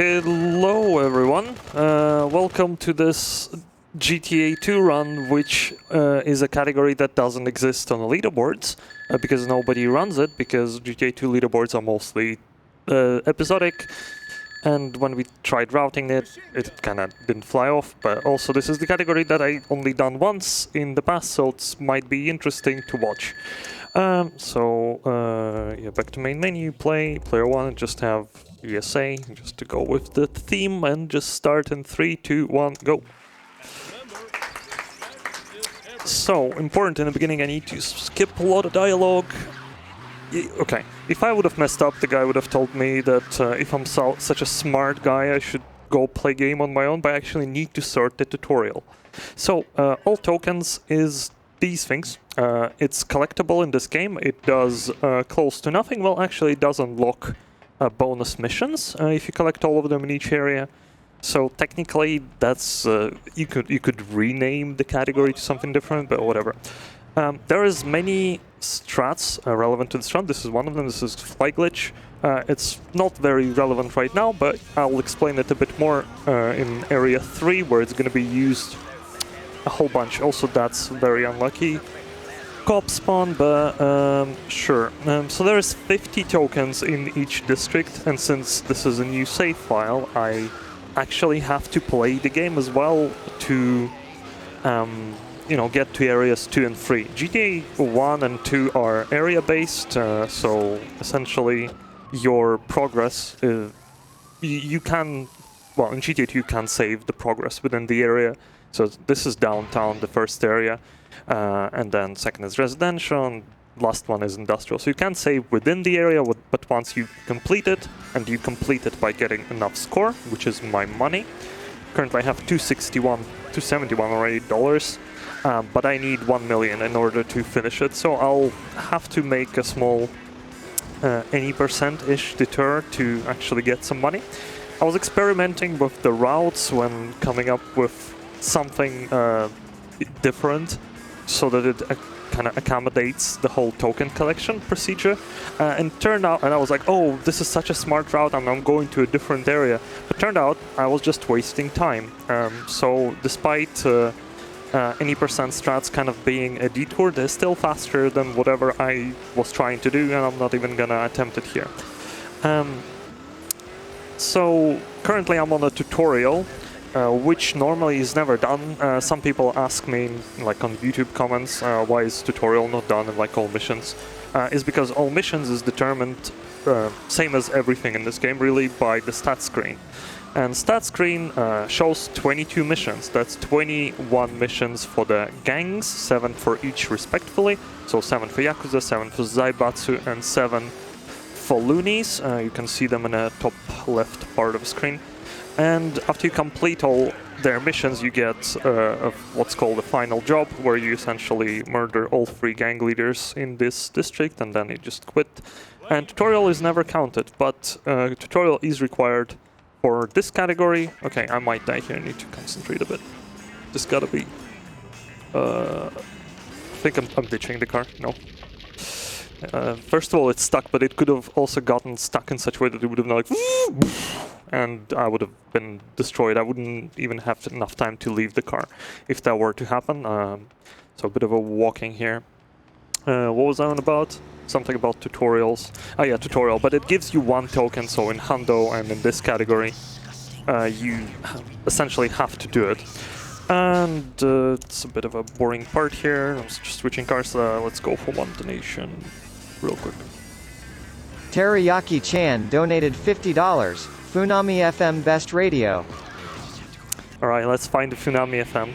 Hello everyone, welcome to this GTA 2 run, which is a category that doesn't exist on the leaderboards, because nobody runs it, because GTA 2 leaderboards are mostly episodic, and when we tried routing it, it kinda didn't fly off, but also this is the category that I only done once in the past, so it might be interesting to watch. Yeah, back to main menu, player 1, and just have ESA, just to go with the theme, and just start in 3, 2, 1, go. So, important in the beginning, I need to skip a lot of dialogue. Okay, if I would have messed up, the guy would have told me that if I'm such a smart guy, I should go play game on my own, but I actually need to start the tutorial. So, all tokens is these things. It's collectible in this game. It does close to nothing. Well, actually, it does unlock bonus missions if you collect all of them in each area. So technically, that's you could rename the category to something different, but whatever. There is many strats relevant to this run. This is one of them. This is fly glitch. It's not very relevant right now, but I'll explain it a bit more in area 3, where it's going to be used a whole bunch. Also, that's very unlucky. Co-op spawn, but sure. So there's 50 tokens in each district, and since this is a new save file, I actually have to play the game as well to, you know, get to areas 2 and 3. GTA 1 and 2 are area-based, so essentially your progress, you can, well, in GTA 2 you can save the progress within the area. So this is downtown, the first area. And then second is residential, and last one is industrial. So you can save within the area, but once you complete it, and you complete it by getting enough score, which is my money. Currently I have 271 already dollars, but I need 1 million in order to finish it. So I'll have to make a small, any percent-ish deter to actually get some money. I was experimenting with the routes when coming up with something different, so that it kind of accommodates the whole token collection procedure. And turned out, and I was like, oh, this is such a smart route, and I'm going to a different area. But turned out I was just wasting time. So despite any percent strats kind of being a detour, they're still faster than whatever I was trying to do, and I'm not even gonna attempt it here. So currently I'm on a tutorial, which normally is never done. Some people ask me, like on YouTube comments, why is tutorial not done in like all missions? Is because all missions is determined, same as everything in this game, really, by the stat screen. And stat screen shows 22 missions. That's 21 missions for the gangs, 7 for each respectively. So 7 for Yakuza, 7 for Zaibatsu, and 7 for loonies. You can see them in the top left part of the screen. And after you complete all their missions, you get what's called a final job, where you essentially murder all 3 gang leaders in this district, and then you just quit. And tutorial is never counted, but tutorial is required for this category. Okay, I might die here, I need to concentrate a bit. This gotta be... I think I'm ditching the car, no. First of all, it's stuck, but it could have also gotten stuck in such a way that it would have been like... and I would have been destroyed. I wouldn't even have enough time to leave the car if that were to happen. So a bit of a walking here. What was I on about? Something about tutorials. Oh yeah, tutorial, but it gives you 1 token, so in Hundo and in this category, you essentially have to do it. And it's a bit of a boring part here. I'm just switching cars. Let's go for one donation real quick. Teriyaki-chan donated $50. Funami FM Best Radio. Alright, let's find the Funami FM.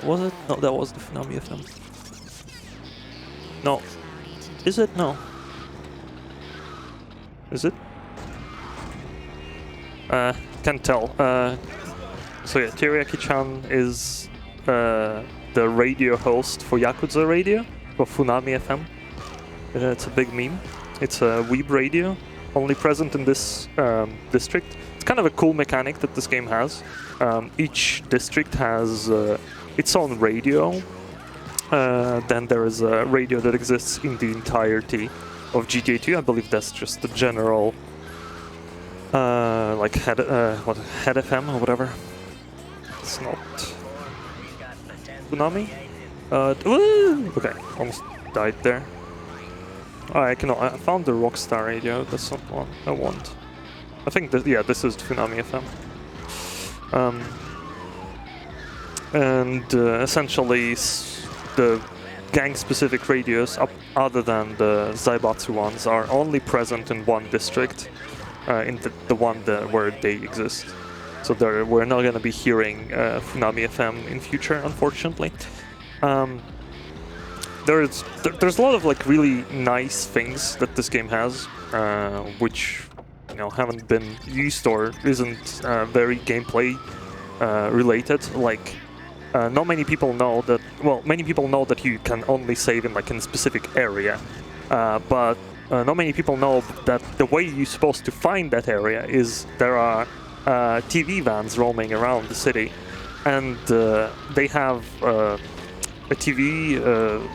Was it? No, that was the Funami FM. No. Is it? No. Is it? Can't tell. So yeah, Teriyaki-chan is the radio host for Yakuza Radio, or Funami FM. It's a big meme. It's a weeb radio, only present in this district. It's kind of a cool mechanic that this game has. Each district has its own radio. Then there is a radio that exists in the entirety of GTA 2. I believe that's just the general Like Head FM or whatever. It's not Tsunami. Okay, almost died there. Oh, I found the Rockstar radio. That's not one I want. I think that, yeah, this is Tsunami FM. And essentially the gang-specific radios, other than the Zaibatsu ones, are only present in one district, in the one where they exist. So we're not going to be hearing Tsunami FM in future, unfortunately. There's a lot of like really nice things that this game has, which haven't been used or isn't very gameplay related. Like, not many people know that. Well, many people know that you can only save in a specific area, but not many people know that the way you're supposed to find that area is there are TV vans roaming around the city, and they have a TV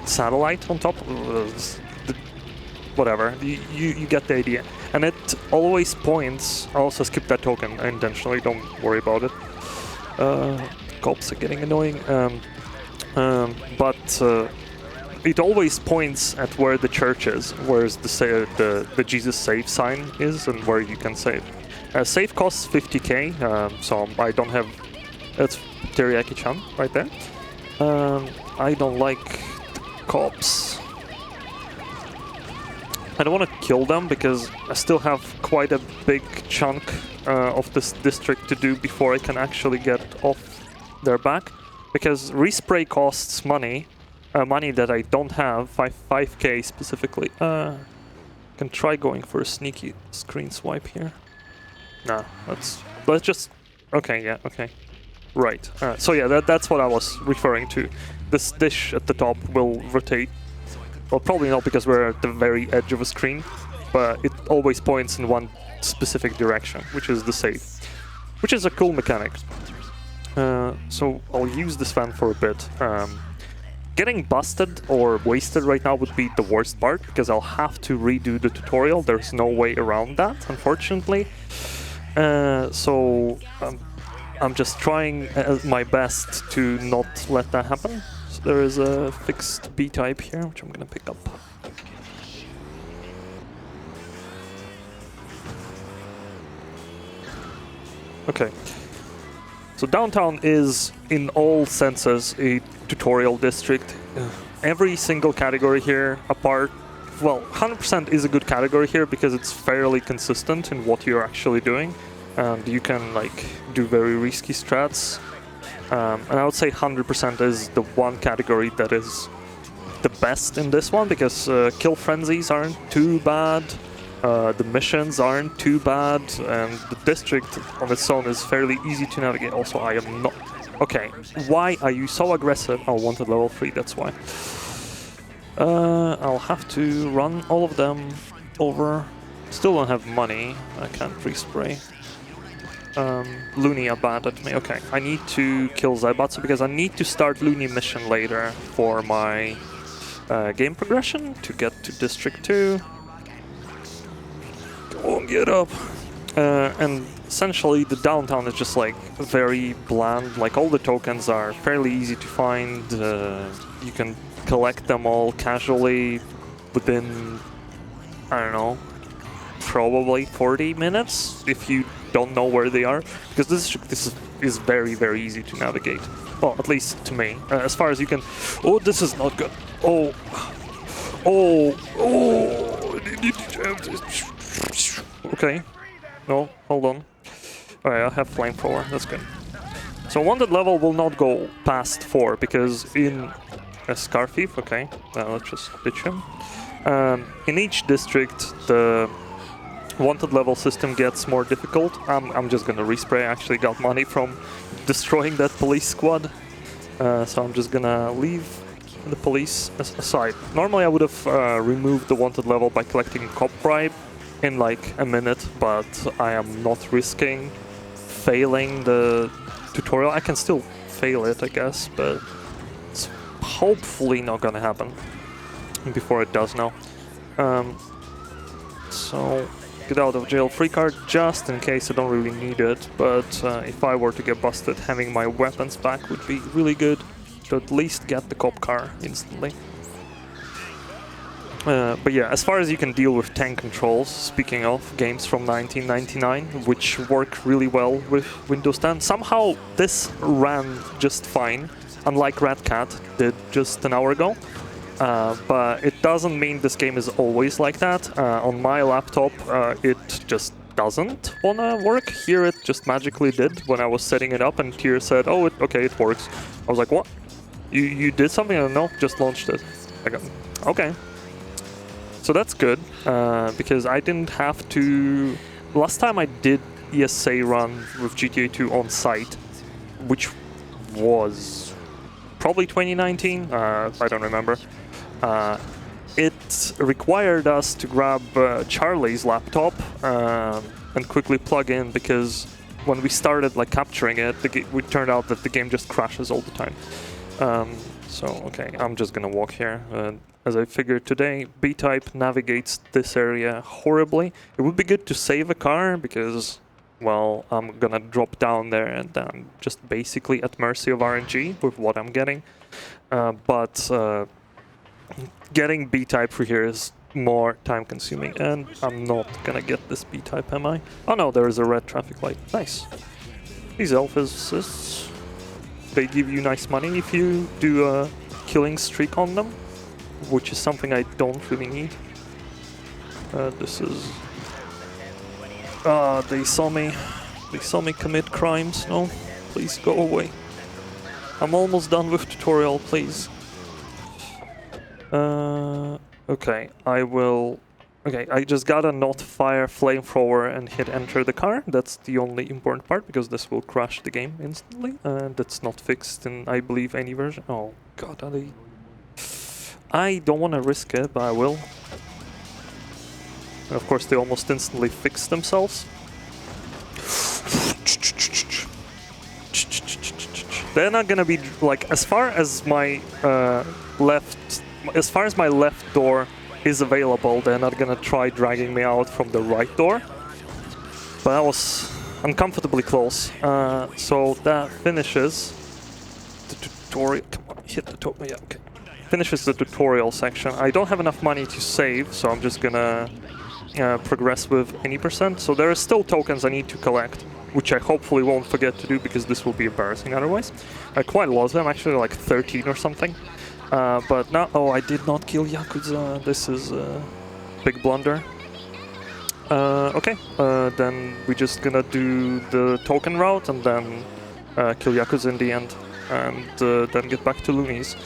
satellite on top. Whatever, you get the idea. And it always points. I also skipped that token intentionally. Don't worry about it. Cops are getting annoying. But it always points at where the church is, where the Jesus save sign is, and where you can save. Save costs 50k, so I don't have. That's Teriyaki-chan right there. I don't like the cops. I don't want to kill them because I still have quite a big chunk of this district to do before I can actually get off their back. Because respray costs money, money that I don't have, 5k specifically. Can try going for a sneaky screen swipe here. Nah, let's just. Okay, yeah, okay. Right. So yeah, that's what I was referring to. This dish at the top will rotate. Well, probably not because we're at the very edge of a screen, but it always points in one specific direction, which is the save, which is a cool mechanic. So I'll use this fan for a bit. Getting busted or wasted right now would be the worst part, because I'll have to redo the tutorial. There's no way around that, unfortunately. So I'm just trying my best to not let that happen. So there is a fixed B type here, which I'm gonna pick up. Okay. So downtown is, in all senses, a tutorial district. Every single category here, apart... Well, 100% is a good category here because it's fairly consistent in what you're actually doing. And you can, like, do very risky strats. And I would say 100% is the one category that is the best in this one, because kill frenzies aren't too bad. The missions aren't too bad, and the district on its own is fairly easy to navigate. Also, I am not... Okay, why are you so aggressive? I wanted level 3, that's why. I'll have to run all of them over. Still don't have money. I can't respray. Looney abandoned me. Okay, I need to kill Zaibatsu because I need to start Looney mission later for my game progression to get to District 2. Go on, get up! And essentially the downtown is just like very bland. Like, all the tokens are fairly easy to find. You can collect them all casually within, I don't know, probably 40 minutes if you don't know where they are, because this is very, very easy to navigate. Well, at least to me. As far as you can... Oh, this is not good. Oh. Oh. Oh. Okay. No, hold on. Alright, I have flamethrower. That's good. So wanted level will not go past 4, because in a Scar Thief, okay, let's just ditch him. In each district, the wanted level system gets more difficult. I'm just gonna respray. I actually got money from destroying that police squad. So I'm just gonna leave the police aside. Normally I would have removed the wanted level by collecting cop bribe in like a minute, but I am not risking failing the tutorial. I can still fail it, I guess, but it's hopefully not gonna happen before it does now. So get out of jail free card just in case I don't really need it, but if I were to get busted, having my weapons back would be really good to at least get the cop car instantly. But yeah, as far as you can deal with tank controls, speaking of games from 1999, which work really well with Windows 10, somehow this ran just fine, unlike Red Cat did just an hour ago. But it doesn't mean this game is always like that. On my laptop, it just doesn't wanna work. Here it just magically did when I was setting it up, and Tier said, "Oh, okay, it works." I was like, "What? You did something?" And no, just launched it. I go, okay. So that's good, because I didn't have to... Last time I did ESA run with GTA 2 on site, which was probably 2019, I don't remember. It required us to grab Charlie's laptop and quickly plug in, because when we started like capturing it, it turned out that the game just crashes all the time. So, okay, I'm just gonna walk here. As I figured today, B-Type navigates this area horribly. It would be good to save a car, because, well, I'm gonna drop down there and I'm just basically at mercy of RNG with what I'm getting. But getting B-Type through here is more time-consuming, and I'm not gonna get this B-Type, am I? Oh no, there is a red traffic light. Nice. These elf assists, they give you nice money if you do a killing streak on them, which is something I don't really need. This is... they saw me. They saw me commit crimes. No, please go away. I'm almost done with tutorial, please. Okay, I will... Okay, I just gotta not fire flamethrower and hit enter the car. That's the only important part, because this will crash the game instantly. And that's not fixed in, I believe, any version. Oh god, are they... I don't want to risk it, but I will. And of course, they almost instantly fix themselves. They're not gonna be like, as far as my left door is available, they're not gonna try dragging me out from the right door. But that was uncomfortably close. So that finishes the tutorial. Come on, hit the top. Yeah, okay. Finishes the tutorial section. I don't have enough money to save, so I'm just gonna progress with any %. So there are still tokens I need to collect, which I hopefully won't forget to do, because this will be embarrassing otherwise. Quite a lot of them, actually like 13 or something. But now, oh, I did not kill Yakuza. This is a big blunder. Okay, then we're just gonna do the token route and then kill Yakuza in the end, and then get back to Loonies.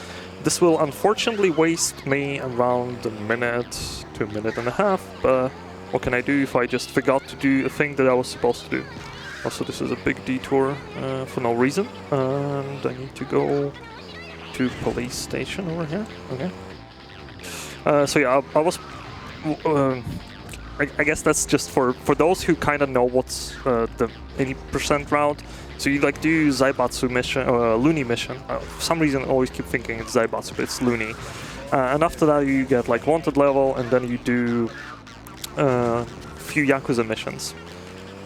This will unfortunately waste me around a minute to a minute and a half, but what can I do if I just forgot to do a thing that I was supposed to do? Also, this is a big detour for no reason, and I need to go to police station over here. Okay. So yeah, I was... I guess that's just for those who kind of know what's the 80% route. So you like do Zaibatsu mission, Looney mission. For some reason I always keep thinking it's Zaibatsu, but it's Looney. And after that you get like wanted level, and then you do a few Yakuza missions.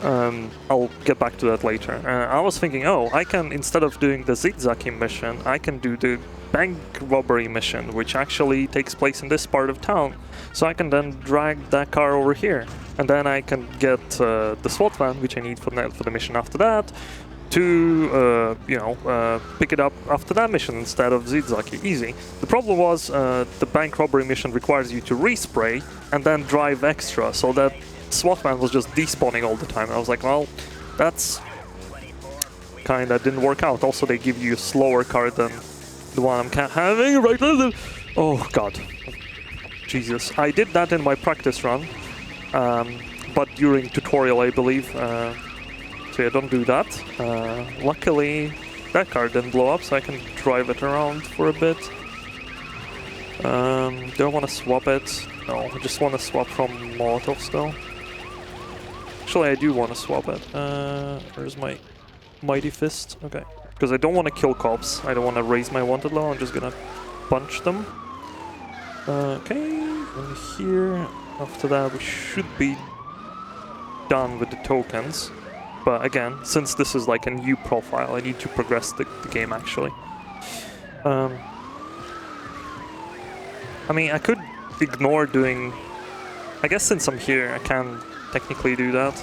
I'll get back to that later. I was thinking, oh, I can, instead of doing the Zigzaki mission, I can do the bank robbery mission, which actually takes place in this part of town. So I can then drag that car over here, and then I can get the SWAT van, which I need for the mission after that, to, pick it up after that mission instead of Zigzaki. Easy. The problem was the bank robbery mission requires you to respray and then drive extra, so that SWAT van was just despawning all the time. I was like, well, that's kinda didn't work out. Also, they give you a slower car than the one I'm having right now. Oh god. Jesus. I did that in my practice run, but during tutorial, I believe. So yeah, don't do that. Luckily, that car didn't blow up, so I can drive it around for a bit. Do I want to swap it? No, I just want to swap from Molotov still. Actually, I do want to swap it. Where's my Mighty Fist? Okay. Because I don't want to kill cops. I don't want to raise my wanted level. I'm just gonna punch them. Okay, and here. After that, we should be done with the tokens. But again, since this is like a new profile, I need to progress the game actually. I mean, I could ignore doing... I guess since I'm here, I can technically do that.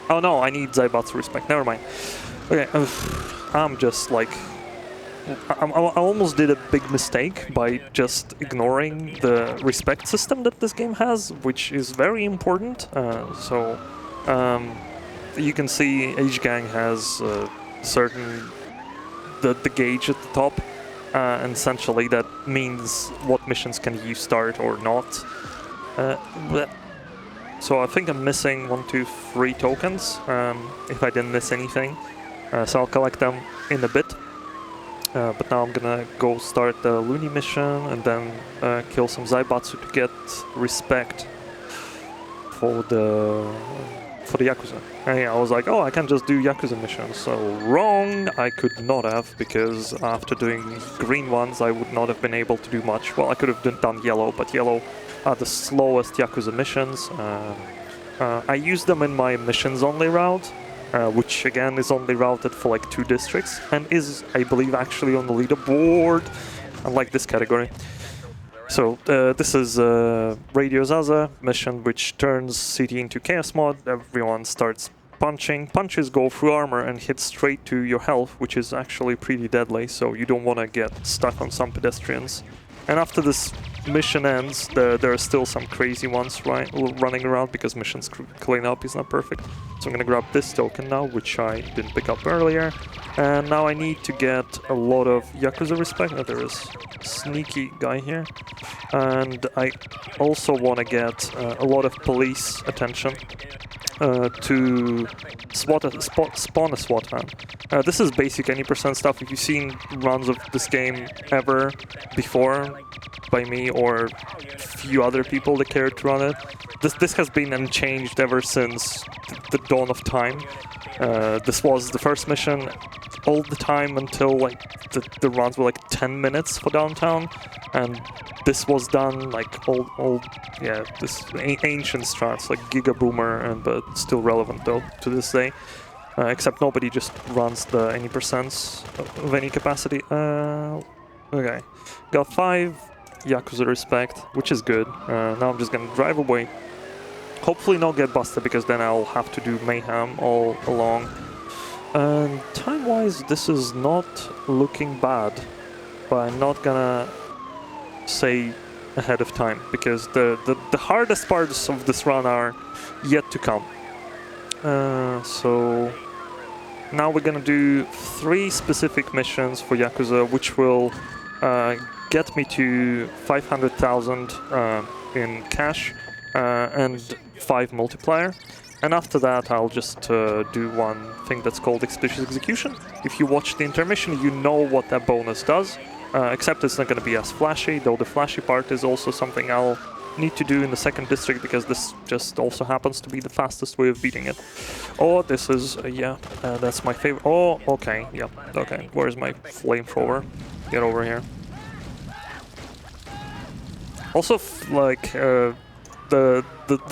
Oh no, I need Zaibatsu respect. Never mind. Okay, I'm just like... I almost did a big mistake by just ignoring the respect system that this game has, which is very important. You can see H-Gang has certain... the gauge at the top, and essentially that means what missions can you start or not. So I think I'm missing 1, 2, 3 tokens, if I didn't miss anything. So I'll collect them in a bit. But now I'm gonna go start the Looney mission and then kill some Zaibatsu to get respect for the Yakuza. And yeah, I was like, oh, I can just do Yakuza missions. So wrong, I could not have, because after doing green ones, I would not have been able to do much. Well, I could have done yellow, but yellow are the slowest Yakuza missions. I use them in my missions only route, which again is only routed for like 2 districts, and is, I believe, actually on the leaderboard, unlike this category. So this is Radio Zaza mission, which turns city into chaos mod. Everyone starts punching. Punches go through armor and hit straight to your health, which is actually pretty deadly, so you don't want to get stuck on some pedestrians. And after this mission ends, there are still some crazy ones running around, because missions cleanup is not perfect. So I'm gonna grab this token now, which I didn't pick up earlier. And now I need to get a lot of Yakuza respect. Oh, there is a sneaky guy here. And I also want to get a lot of police attention to spawn a SWAT van. This is basic any % stuff. If you've seen runs of this game ever before by me or a few other people that cared to run it, this has been unchanged ever since the dawn of time. This was the first mission all the time until like the runs were like 10 minutes for downtown, and this was done like this ancient strats like Giga Boomer, but still relevant though to this day. Except nobody just runs the any percents of any capacity. Okay, got 5 Yakuza respect, which is good. Now I'm just gonna drive away. Hopefully not get busted, because then I'll have to do mayhem all along. And time-wise, this is not looking bad, but I'm not gonna say ahead of time, because the hardest parts of this run are yet to come. So now we're gonna do 3 specific missions for Yakuza, which will get me to 500,000 in cash and 5 multiplier. And after that, I'll just do one thing that's called Expeditious Execution. If you watch the intermission, you know what that bonus does, except it's not going to be as flashy, though the flashy part is also something I'll need to do in the 2nd district, because this just also happens to be the fastest way of beating it. Oh, this is, that's my favorite. Oh, okay, yeah, okay. Where's my flamethrower? Get over here. Also, like, the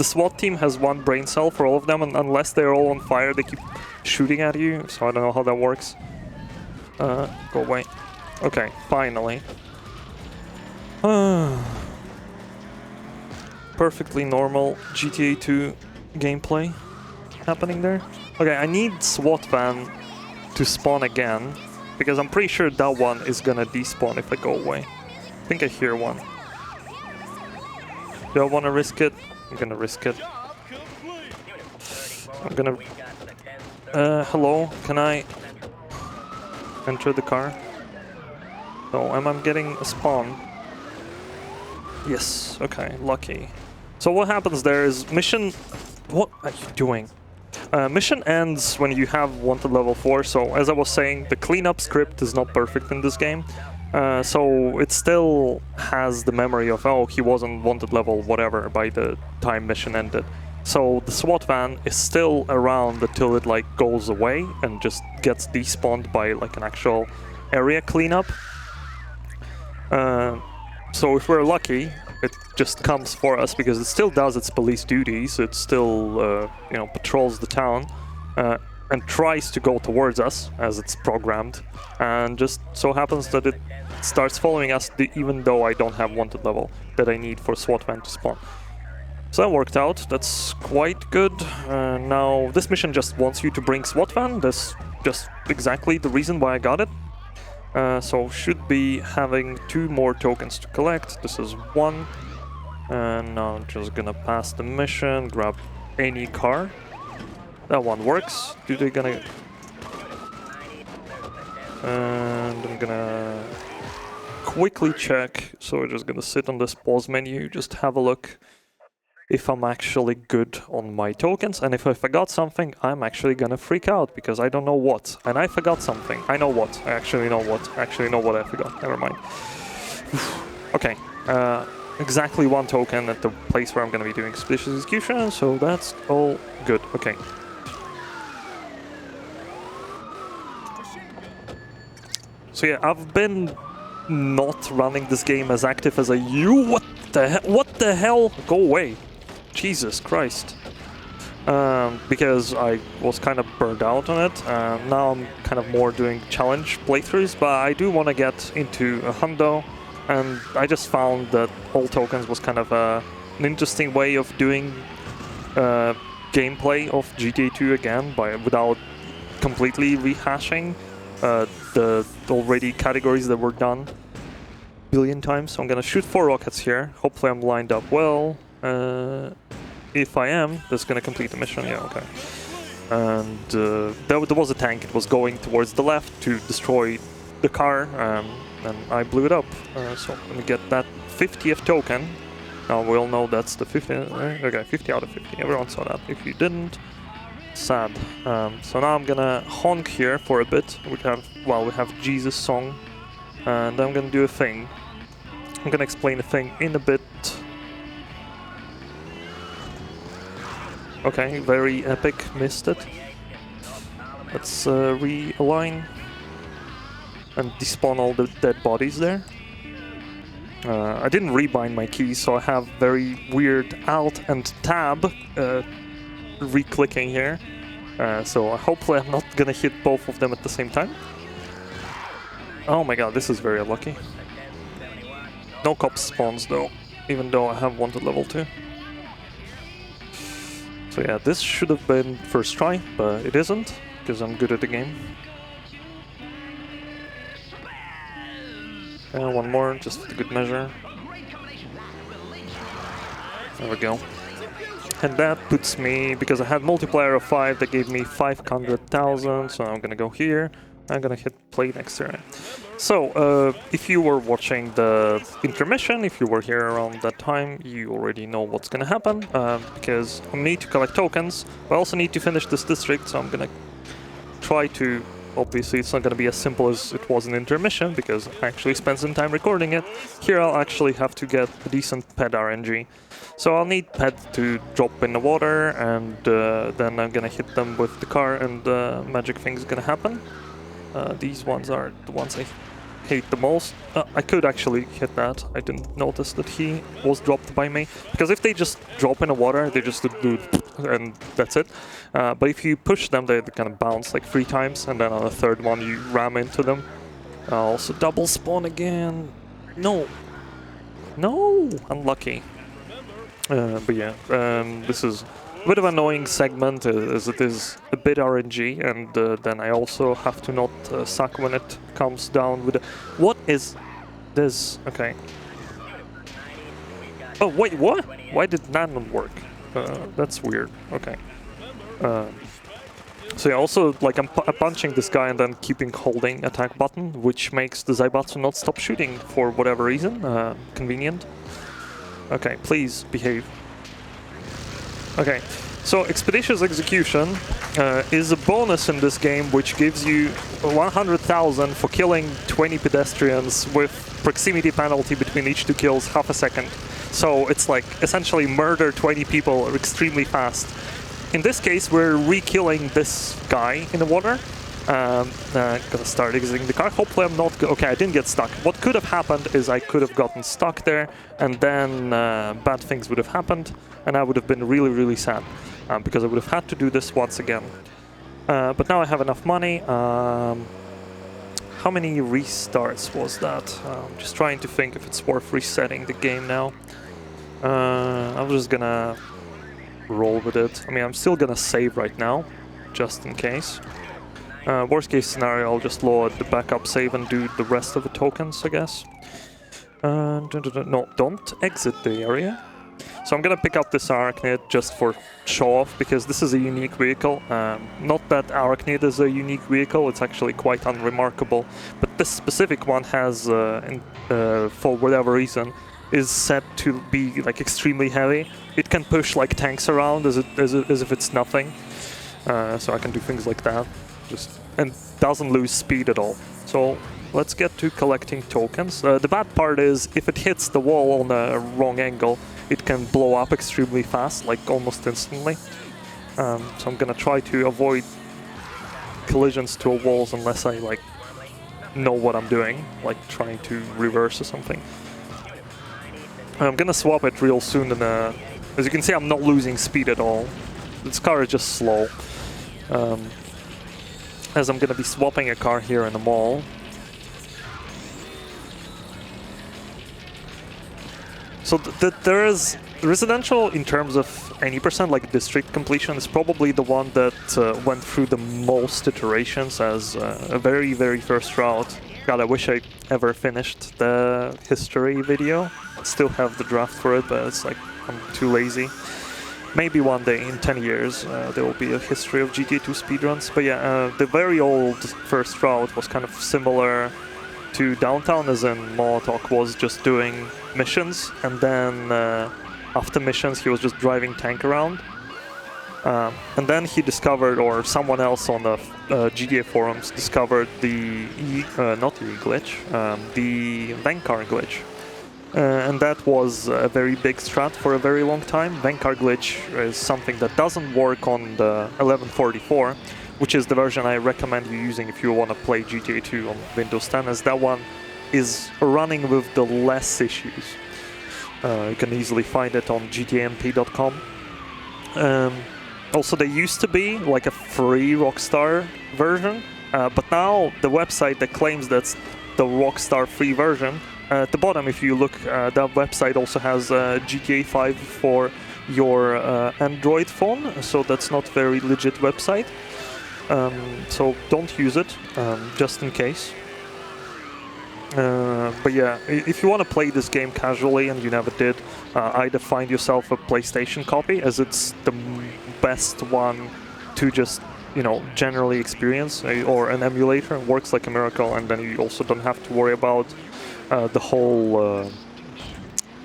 SWAT team has 1 brain cell for all of them, and unless they're all on fire, they keep shooting at you, so I don't know how that works. Go away. Okay, finally. Perfectly normal GTA 2 gameplay happening there. Okay, I need SWAT van to spawn again, because I'm pretty sure that one is gonna despawn if I go away. I think I hear one. Do I want to risk it? I'm gonna risk it. I'm gonna... hello? Can I enter the car? No, am I getting a spawn? Yes, okay, lucky. So what happens there is mission... What are you doing? Mission ends when you have wanted level 4, so as I was saying, the cleanup script is not perfect in this game. So it still has the memory of, oh, he wasn't wanted level whatever by the time mission ended. So the SWAT van is still around until it like goes away and just gets despawned by like an actual area cleanup. So if we're lucky, it just comes for us because it still does its police duties. It still, you know, patrols the town and tries to go towards us as it's programmed. And just so happens that it starts following us even though I don't have wanted level that I need for SWAT van to spawn. So that worked out. That's quite good. Now this mission just wants you to bring SWAT van. That's just exactly the reason why I got it. So should be having 2 more tokens to collect. This is 1. And now I'm just gonna pass the mission, grab any car. That one works. Do they gonna... And I'm gonna quickly check. So we're just gonna sit on this pause menu, just have a look if I'm actually good on my tokens, and if I forgot something, I'm actually gonna freak out because I don't know what. And I forgot something. I know what. I actually know what. I actually know what I forgot. Never mind. Okay. Exactly 1 token at the place where I'm gonna be doing expeditious execution, so that's all good. Okay. So yeah, I've been not running this game as active as I used. What the hell? Go away. Jesus Christ. Because I was kind of burned out on it. Now I'm kind of more doing challenge playthroughs, but I do want to get into a hundo, and I just found that all tokens was kind of an interesting way of doing gameplay of GTA 2 again, without completely rehashing the already categories that were done a billion times. So I'm gonna shoot 4 rockets here. Hopefully I'm lined up well. If I am, that's gonna complete the mission. Yeah, okay. And there was a tank. It was going towards the left to destroy the car, and I blew it up. So I'm gonna get that 50th token. Now we all know that's the 50. Okay, 50 out of 50. Everyone saw that. If you didn't, sad. So now I'm gonna honk here for a bit. We have Jesus song, and I'm gonna do a thing. I'm gonna explain the thing in a bit. Okay, very epic, missed it. Let's realign and despawn all the dead bodies there. I didn't rebind my keys, so I have very weird Alt and Tab re-clicking here. So hopefully I'm not gonna hit both of them at the same time. Oh my god, this is very unlucky. No cop spawns though, even though I have wanted level 2. So yeah, this should have been first try, but it isn't, because I'm good at the game. And 1 more, just for the good measure. There we go. And that puts me, because I had multiplier of 5, that gave me 500,000, so I'm gonna go here. I'm gonna hit play next turn. So, if you were watching the intermission, if you were here around that time, you already know what's gonna happen, because I need to collect tokens. I also need to finish this district, so I'm gonna try to... Obviously, it's not gonna be as simple as it was in intermission, because I actually spent some time recording it. Here I'll actually have to get a decent ped RNG. So I'll need ped to drop in the water, and then I'm gonna hit them with the car, and magic things gonna happen. These ones are the ones I hate the most. I could actually hit that. I didn't notice that he was dropped by me. Because if they just drop in the water, they just do and that's it. But if you push them, they kind of bounce like 3 times, and then on the 3rd one you ram into them. Also double spawn again. No. No! Unlucky. But yeah, this is a bit of an annoying segment, as it is a bit RNG, and then I also have to not suck when it comes down with... What is this? Okay. Oh, wait, what? Why did that not work? That's weird. Okay. So yeah, also, like, I'm punching this guy and then keeping holding attack button, which makes the Zaibatsu not stop shooting for whatever reason. Convenient. Okay, please behave. Okay, so Expeditious Execution is a bonus in this game which gives you 100,000 for killing 20 pedestrians with proximity penalty between each 2 kills, half a second. So it's like essentially murder 20 people extremely fast. In this case, we're re-killing this guy in the water, Gonna start exiting the car. Hopefully I'm not... Okay, I didn't get stuck. What could have happened is I could have gotten stuck there, and then bad things would have happened, and I would have been really, really sad, because I would have had to do this once again. But now I have enough money. How many restarts was that? I'm just trying to think if it's worth resetting the game now. I'm just gonna roll with it. I mean, I'm still gonna save right now, just in case. Worst case scenario, I'll just load the backup save and do the rest of the tokens, I guess. No, don't exit the area. So I'm gonna pick up this Arachnid just for show-off, because this is a unique vehicle. Not that Arachnid is a unique vehicle, it's actually quite unremarkable, but this specific one has, for whatever reason, is set to be like extremely heavy. It can push like tanks around as if it's nothing. So I can do things like that. And doesn't lose speed at all. So let's get to collecting tokens. The bad part is if it hits the wall on a wrong angle, it can blow up extremely fast, like almost instantly. So I'm gonna try to avoid collisions to walls unless I like know what I'm doing, like trying to reverse or something. I'm gonna swap it real soon, and as you can see, I'm not losing speed at all. This car is just slow. As I'm gonna be swapping a car here in the mall. So there is residential in terms of any percent, like district completion, is probably the one that went through the most iterations as a very, very first route. God, I wish I ever finished the history video. I still have the draft for it, but it's like I'm too lazy. Maybe one day, in 10 years, there will be a history of GTA 2 speedruns. But yeah, the very old first route was kind of similar to Downtown, as in Molotov was just doing missions, and then after missions he was just driving tank around. And then he discovered, or someone else on the GTA forums discovered the not E-glitch, the Vancar glitch. And that was a very big strat for a very long time. Vancar glitch is something that doesn't work on the 1144, which is the version I recommend you using if you want to play GTA 2 on Windows 10, as that one is running with the less issues. You can easily find it on gtamp.com. Also, there used to be like a free Rockstar version, but now the website that claims that's the Rockstar free version, at the bottom, if you look, that website also has GTA 5 for your Android phone, so that's not a very legit website. So don't use it, just in case. But yeah, if you want to play this game casually and you never did, either find yourself a PlayStation copy, as it's the best one to just, you know, generally experience, or an emulator. It works like a miracle, and then you also don't have to worry about the whole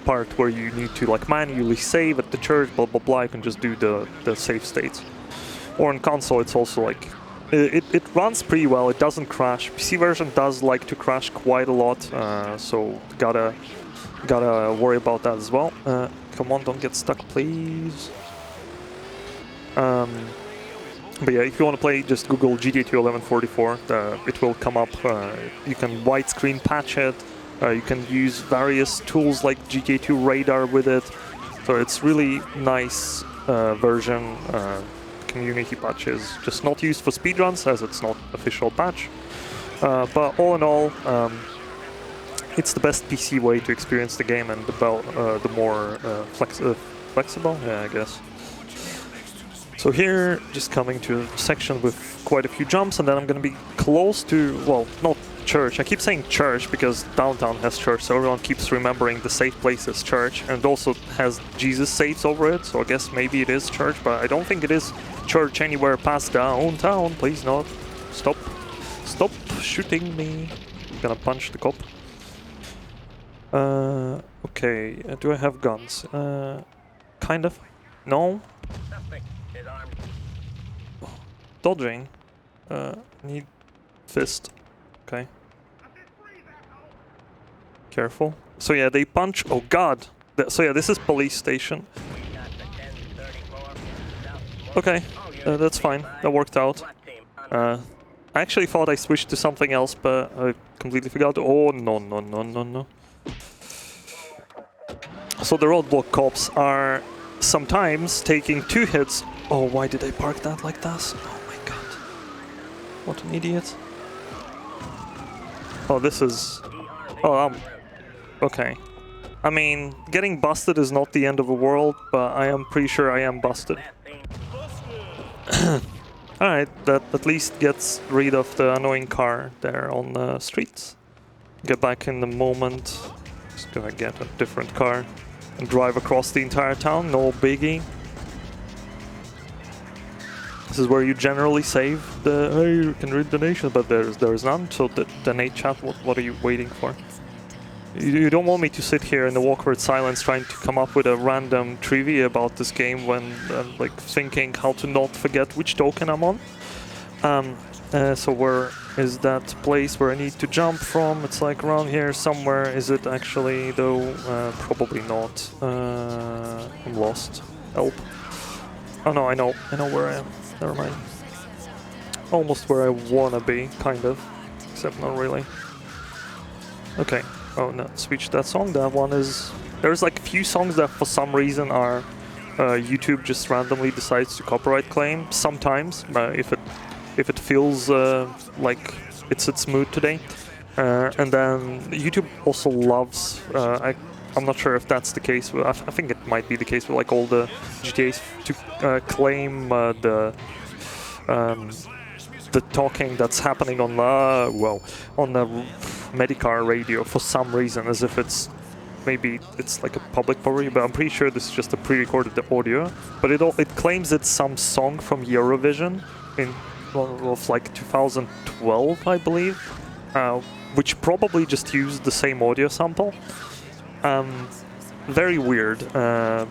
part where you need to like manually save at the church, blah blah blah. You can just do the save states. Or on console, it's also like it runs pretty well. It doesn't crash. PC version does like to crash quite a lot, so gotta worry about that as well. Come on, don't get stuck, please. But yeah, if you want to play, just Google GTA 2 1144. It will come up. You can widescreen patch it. You can use various tools like GTA 2 Radar with it. So it's really nice version. Community patch is just not used for speedruns, as it's not official patch. But all in all, it's the best PC way to experience the game, and the more flexible, yeah, I guess. So here, just coming to a section with quite a few jumps, and then I'm going to be close to, well, not church. I keep saying church because downtown has church, so everyone keeps remembering the safe place as church, and it also has Jesus saves over it, so I guess maybe it is church, but I don't think it is church anywhere past downtown. Please not. Stop. Stop shooting me. I'm gonna punch the cop. Okay, do I have guns? Kind of. No? Dodging. Need fist. Okay. Careful. So yeah, they punch. Oh god. So yeah, this is police station. Okay, that's fine. That worked out. I actually thought I switched to something else, but I completely forgot. Oh, no, no, no, no, no. So the roadblock cops are sometimes taking 2 hits. Oh, why did I park that like this? Oh my god. What an idiot. Oh, this is... Oh, okay. I mean, getting busted is not the end of the world, but I am pretty sure I am busted. Alright, that at least gets rid of the annoying car there on the streets. Get back in the moment. Just gonna get a different car and drive across the entire town, no biggie. This is where you generally save the, hey, you can read donations, but there's none, so the donate chat, what are you waiting for? You don't want me to sit here in the awkward silence trying to come up with a random trivia about this game when I'm like thinking how to not forget which token I'm on. So where is that place where I need to jump from? It's like around here somewhere. Is it actually though? Probably not. I'm lost. Help. Oh no, I know where I am. Never mind. Almost where I wanna be, kind of. Except not really. Okay. Oh no, switch that song. That one is... There's like a few songs that for some reason are... YouTube just randomly decides to copyright claim. Sometimes, if it feels like it's its mood today. And then YouTube also loves... I'm not sure if that's the case. I think it might be the case with like all the GTAs to claim the talking that's happening on the Medicar radio for some reason, as if maybe it's like a public property, but I'm pretty sure this is just a pre-recorded audio. But it claims it's some song from Eurovision of like 2012, I believe, which probably just used the same audio sample. Very weird,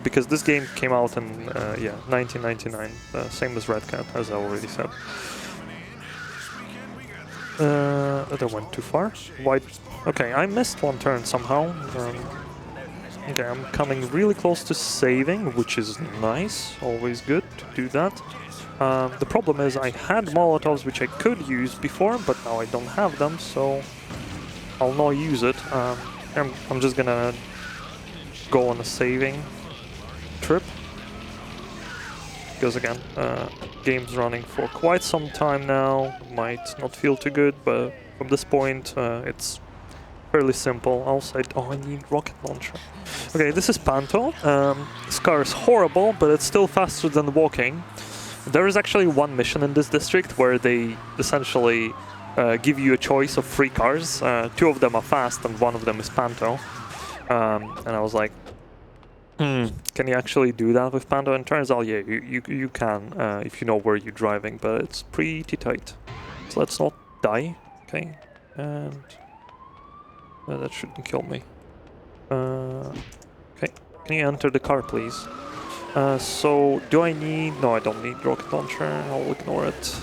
because this game came out in 1999, same as Red Cat, as I already said. That went too far. Why? Okay, I missed one turn somehow. Okay, I'm coming really close to saving, which is nice. Always good to do that. The problem is I had Molotovs which I could use before, but now I don't have them, so I'll not use it. I'm just gonna go on a saving trip. Because again, game's running for quite some time now. Might not feel too good, but from this point, it's fairly simple. Also, I need rocket launcher. Okay, this is Panto. This car is horrible, but it's still faster than walking. There is actually one mission in this district where they essentially give you a choice of 3 cars. 2 of them are fast, and 1 of them is Panto. And I was like, can you actually do that with Panda? And turns out, yeah, you can if you know where you're driving, but it's pretty tight. So let's not die, okay? And that shouldn't kill me. Okay, can you enter the car, please? So do I need? No, I don't need rocket launcher. I'll ignore it.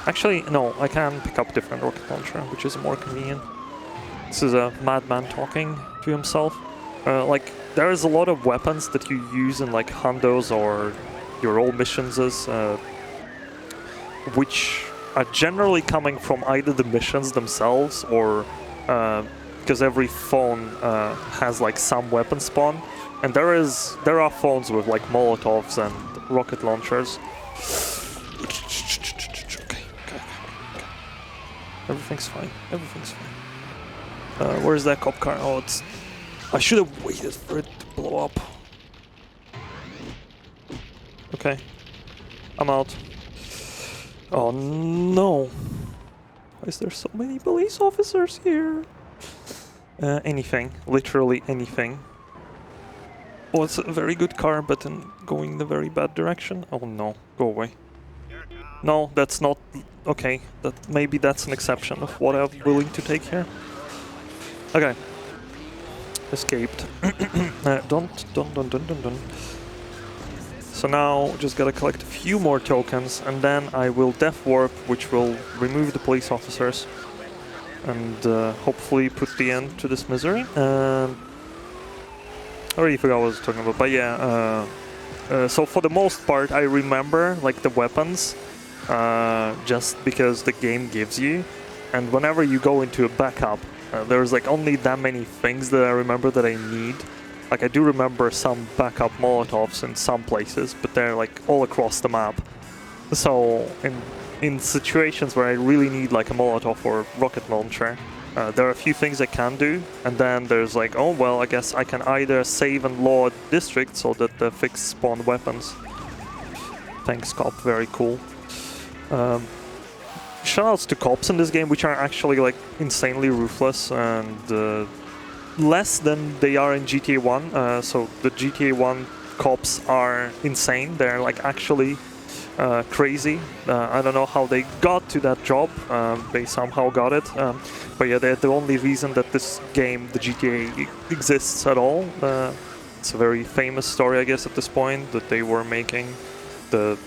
Actually, no, I can pick up different rocket launcher, which is more convenient. This is a madman talking to himself. Like, there is a lot of weapons that you use in like hundos or your old missions, which are generally coming from either the missions themselves or because every phone has like some weapon spawn, and there are phones with like Molotovs and rocket launchers. Okay. Everything's fine. Everything's fine. Where's that cop car? Oh, it's... I should have waited for it to blow up. Okay. I'm out. Oh no. Why is there so many police officers here? Anything. Literally anything. Oh, it's a very good car, but going in the very bad direction. Oh no. Go away. No, that's not... Okay. Maybe that's an exception of what I'm willing to take here. Okay. Escaped. Don't. So now just gotta collect a few more tokens, and then I will death warp, which will remove the police officers and hopefully put the end to this misery. I already forgot what I was talking about, but yeah. So for the most part, I remember like the weapons just because the game gives you. And whenever you go into a backup, there's like only that many things that I remember that I need. Like I do remember some backup Molotovs in some places, but they're like all across the map. So in situations where I really need like a Molotov or rocket launcher, there are a few things I can do, and then there's like, oh well, I guess I can either save and load districts so that the fixed spawn weapons. Thanks, cop, very cool. Shoutouts to cops in this game, which are actually like insanely ruthless and less than they are in GTA 1. So the GTA 1 cops are insane. They're like actually crazy. I don't know how they got to that job. They somehow got it. But yeah, they're the only reason that this game, the GTA, exists at all. It's a very famous story, I guess, at this point, that they were making the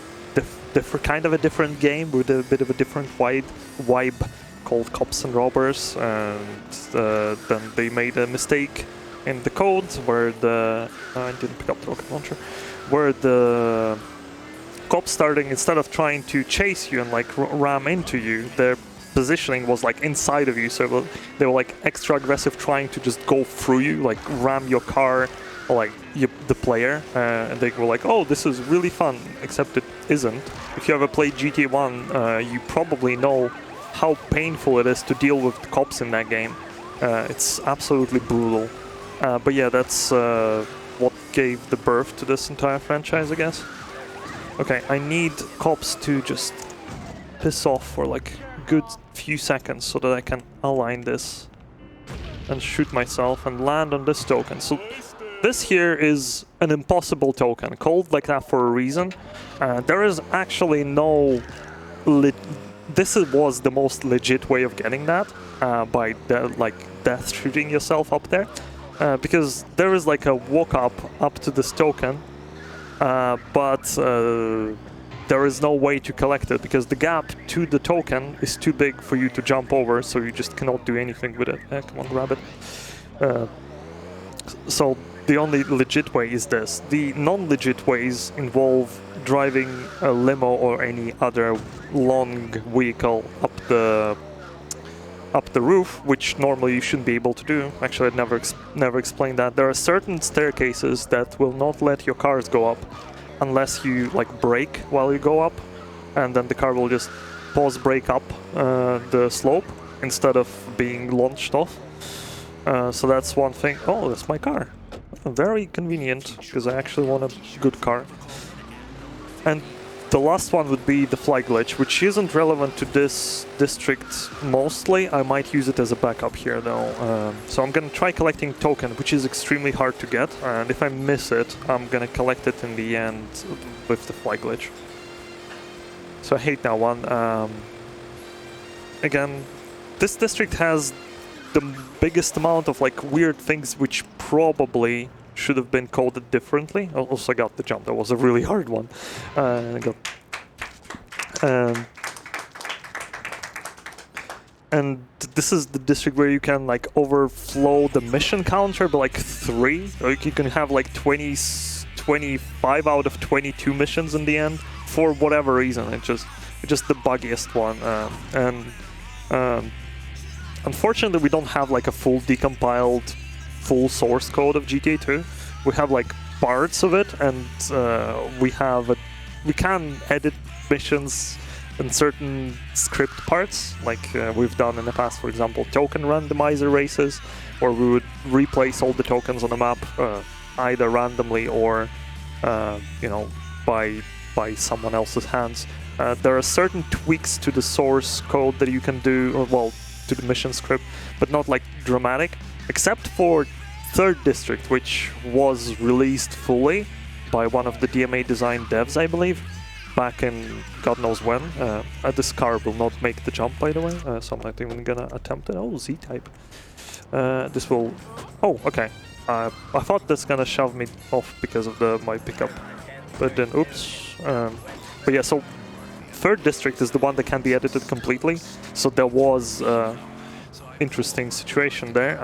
kind of a different game with a bit of a different vibe called Cops and Robbers, and then they made a mistake in the code where I didn't pick up the rocket launcher, where the cops starting, instead of trying to chase you and like ram into you, their positioning was like inside of you, so they were like extra aggressive, trying to just go through you, like ram your car, or like the player, and they were like, oh, this is really fun, except it isn't. If you ever played GTA 1, you probably know how painful it is to deal with cops in that game. It's absolutely brutal. But yeah, that's what gave the birth to this entire franchise, I guess. Okay, I need cops to just piss off for like a good few seconds so that I can align this and shoot myself and land on this token. So this here is an impossible token, called like that for a reason. There is actually no... This was the most legit way of getting that, by death shooting yourself up there. Because there is like a walk up to this token, but there is no way to collect it, because the gap to the token is too big for you to jump over, so you just cannot do anything with it. Come on, grab it. So the only legit way is this. The non-legit ways involve driving a limo or any other long vehicle up the roof, which normally you shouldn't be able to do. Actually, I'd never explained that. There are certain staircases that will not let your cars go up unless you like brake while you go up, and then the car will just pause brake up the slope instead of being launched off. So that's one thing. Oh, that's my car. Very convenient, because I actually want a good car. And the last one would be the fly glitch, which isn't relevant to this district mostly. I might use it as a backup here though. So I'm gonna try collecting token, which is extremely hard to get, and if I miss it, I'm gonna collect it in the end with the fly glitch. So I hate that one. Again, this district has the biggest amount of like weird things which probably should have been coded differently. I also got the jump. That was a really hard one. And this is the district where you can like overflow the mission counter by like 3. Like you can have like 25 out of 22 missions in the end for whatever reason. It's just the buggiest one. Unfortunately, we don't have like a full decompiled full source code of GTA 2. We have like parts of it, and we can edit missions in certain script parts, like we've done in the past. For example, token randomizer races, where we would replace all the tokens on the map either randomly or by someone else's hands. There are certain tweaks to the source code that you can do, to the mission script, but not like dramatic, except for 3rd District, which was released fully by one of the DMA design devs, I believe, back in God knows when. This car will not make the jump, by the way, so I'm not even gonna attempt it. Oh, Z-type. This will... Oh, okay. I thought that's gonna shove me off because of my pickup, but then oops. But yeah, so 3rd District is the one that can be edited completely, so there was interesting situation there.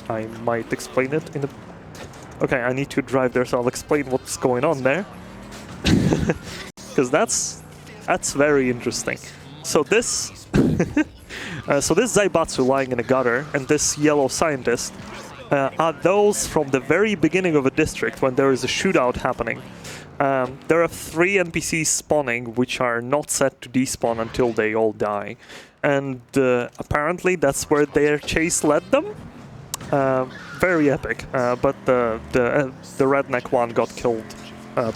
I might explain it in a... Okay, I need to drive there, so I'll explain what's going on there. Because that's That's very interesting. So this, so this Zaibatsu lying in a gutter and this yellow scientist are those from the very beginning of a district when there is a shootout happening. There are 3 NPCs spawning which are not set to despawn until they all die. And apparently that's where their chase led them. Very epic, but the redneck one got killed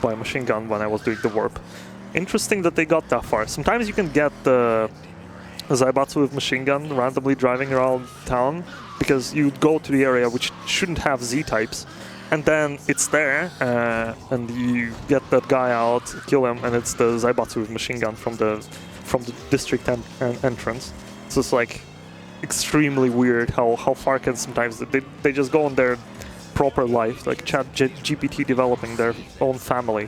by a machine gun when I was doing the warp. Interesting that they got that far. Sometimes you can get the Zaibatsu with machine gun randomly driving around town, because you go to the area which shouldn't have Z-types, and then it's there, and you get that guy out, kill him, and it's the Zaibatsu with machine gun from the district entrance. So it's like extremely weird how far can sometimes they just go on their proper life, like GPT developing their own family,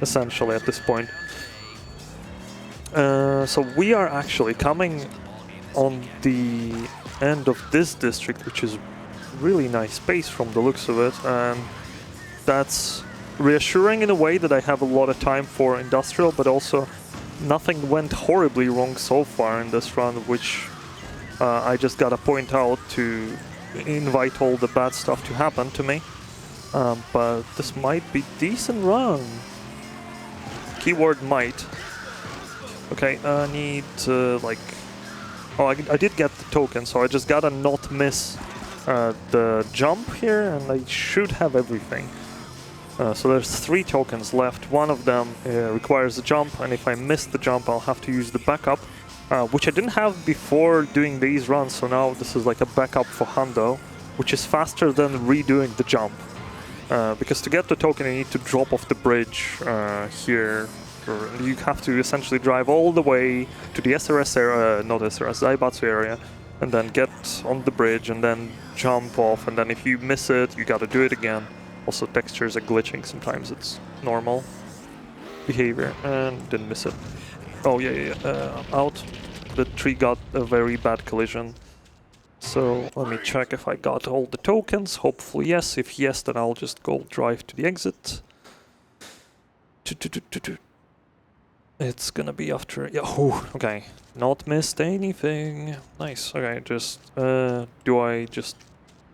essentially at this point. So we are actually coming on the end of this district, which is really nice space from the looks of it, and that's reassuring in a way that I have a lot of time for industrial, but also nothing went horribly wrong so far in this run, which I just gotta point out to invite all the bad stuff to happen to me. But this might be decent run. Keyword might. Okay, I need like... Oh, I did get the token, so I just gotta not miss the jump here, and I should have everything. So there's 3 tokens left. One of them requires a jump, and if I miss the jump, I'll have to use the backup, which I didn't have before doing these runs, so now this is like a backup for Hundo, which is faster than redoing the jump. Because to get the token, you need to drop off the bridge here. You have to essentially drive all the way to the SRS area, not SRS, Zaibatsu area, and then get on the bridge and then jump off, and then if you miss it, you gotta do it again. Also, textures are glitching, sometimes it's normal behavior, and didn't miss it. Oh yeah, out. The tree got a very bad collision. So let me check if I got all the tokens. Hopefully yes. If yes, then I'll just go drive to the exit. It's gonna be after... Yeah, oh, okay. Not missed anything. Nice, okay, just... do I just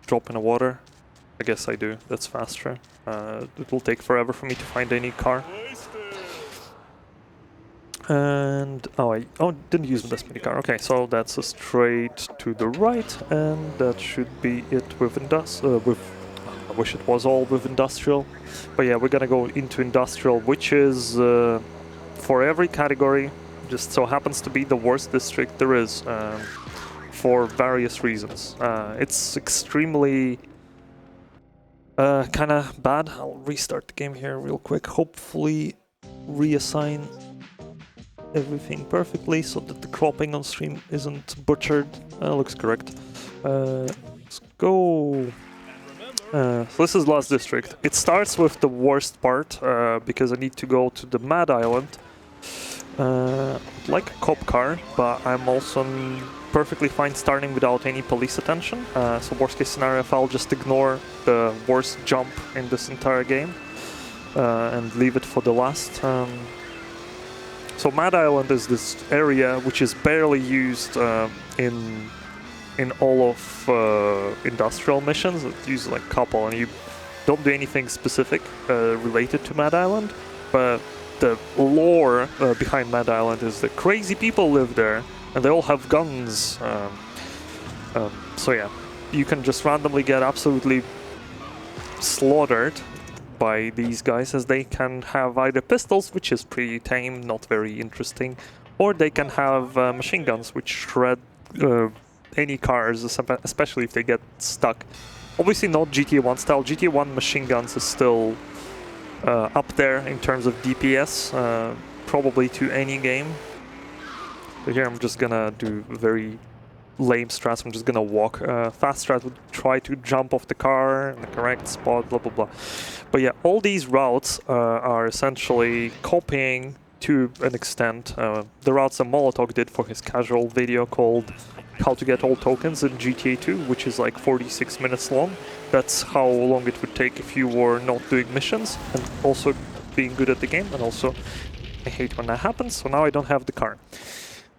drop in the water? I guess I do, that's faster. It will take forever for me to find any car. And... Oh, didn't use this mini car. Okay, so that's a straight to the right, and that should be it with I wish it was all with industrial. But yeah, we're gonna go into industrial, which is... for every category, just so happens to be the worst district there is, for various reasons. It's extremely kind of bad. I'll restart the game here real quick, hopefully reassign everything perfectly so that the cropping on stream isn't butchered. Looks correct. Let's go. So this is last district. It starts with the worst part, because I need to go to the Mad Island. Like a cop car, but I'm also perfectly fine starting without any police attention. So worst case scenario, if I'll just ignore the worst jump in this entire game and leave it for the last. So Mad Island is this area which is barely used in all of industrial missions. It uses like a couple, and you don't do anything specific related to Mad Island, but the lore behind Mad Island is that crazy people live there, and they all have guns. So yeah, you can just randomly get absolutely slaughtered by these guys, as they can have either pistols, which is pretty tame, not very interesting, or they can have machine guns, which shred any cars, especially if they get stuck. Obviously not GTA 1 style. GTA 1 machine guns is still up there in terms of DPS, probably to any game. But here I'm just gonna do very lame strats. I'm just gonna walk. Fast strat would try to jump off the car in the correct spot, blah blah blah. But yeah, all these routes are essentially copying to an extent the routes that Molotov did for his casual video called How to Get All Tokens in GTA 2, which is like 46 minutes long. That's how long it would take if you were not doing missions and also being good at the game, and also I hate when that happens, so now I don't have the car.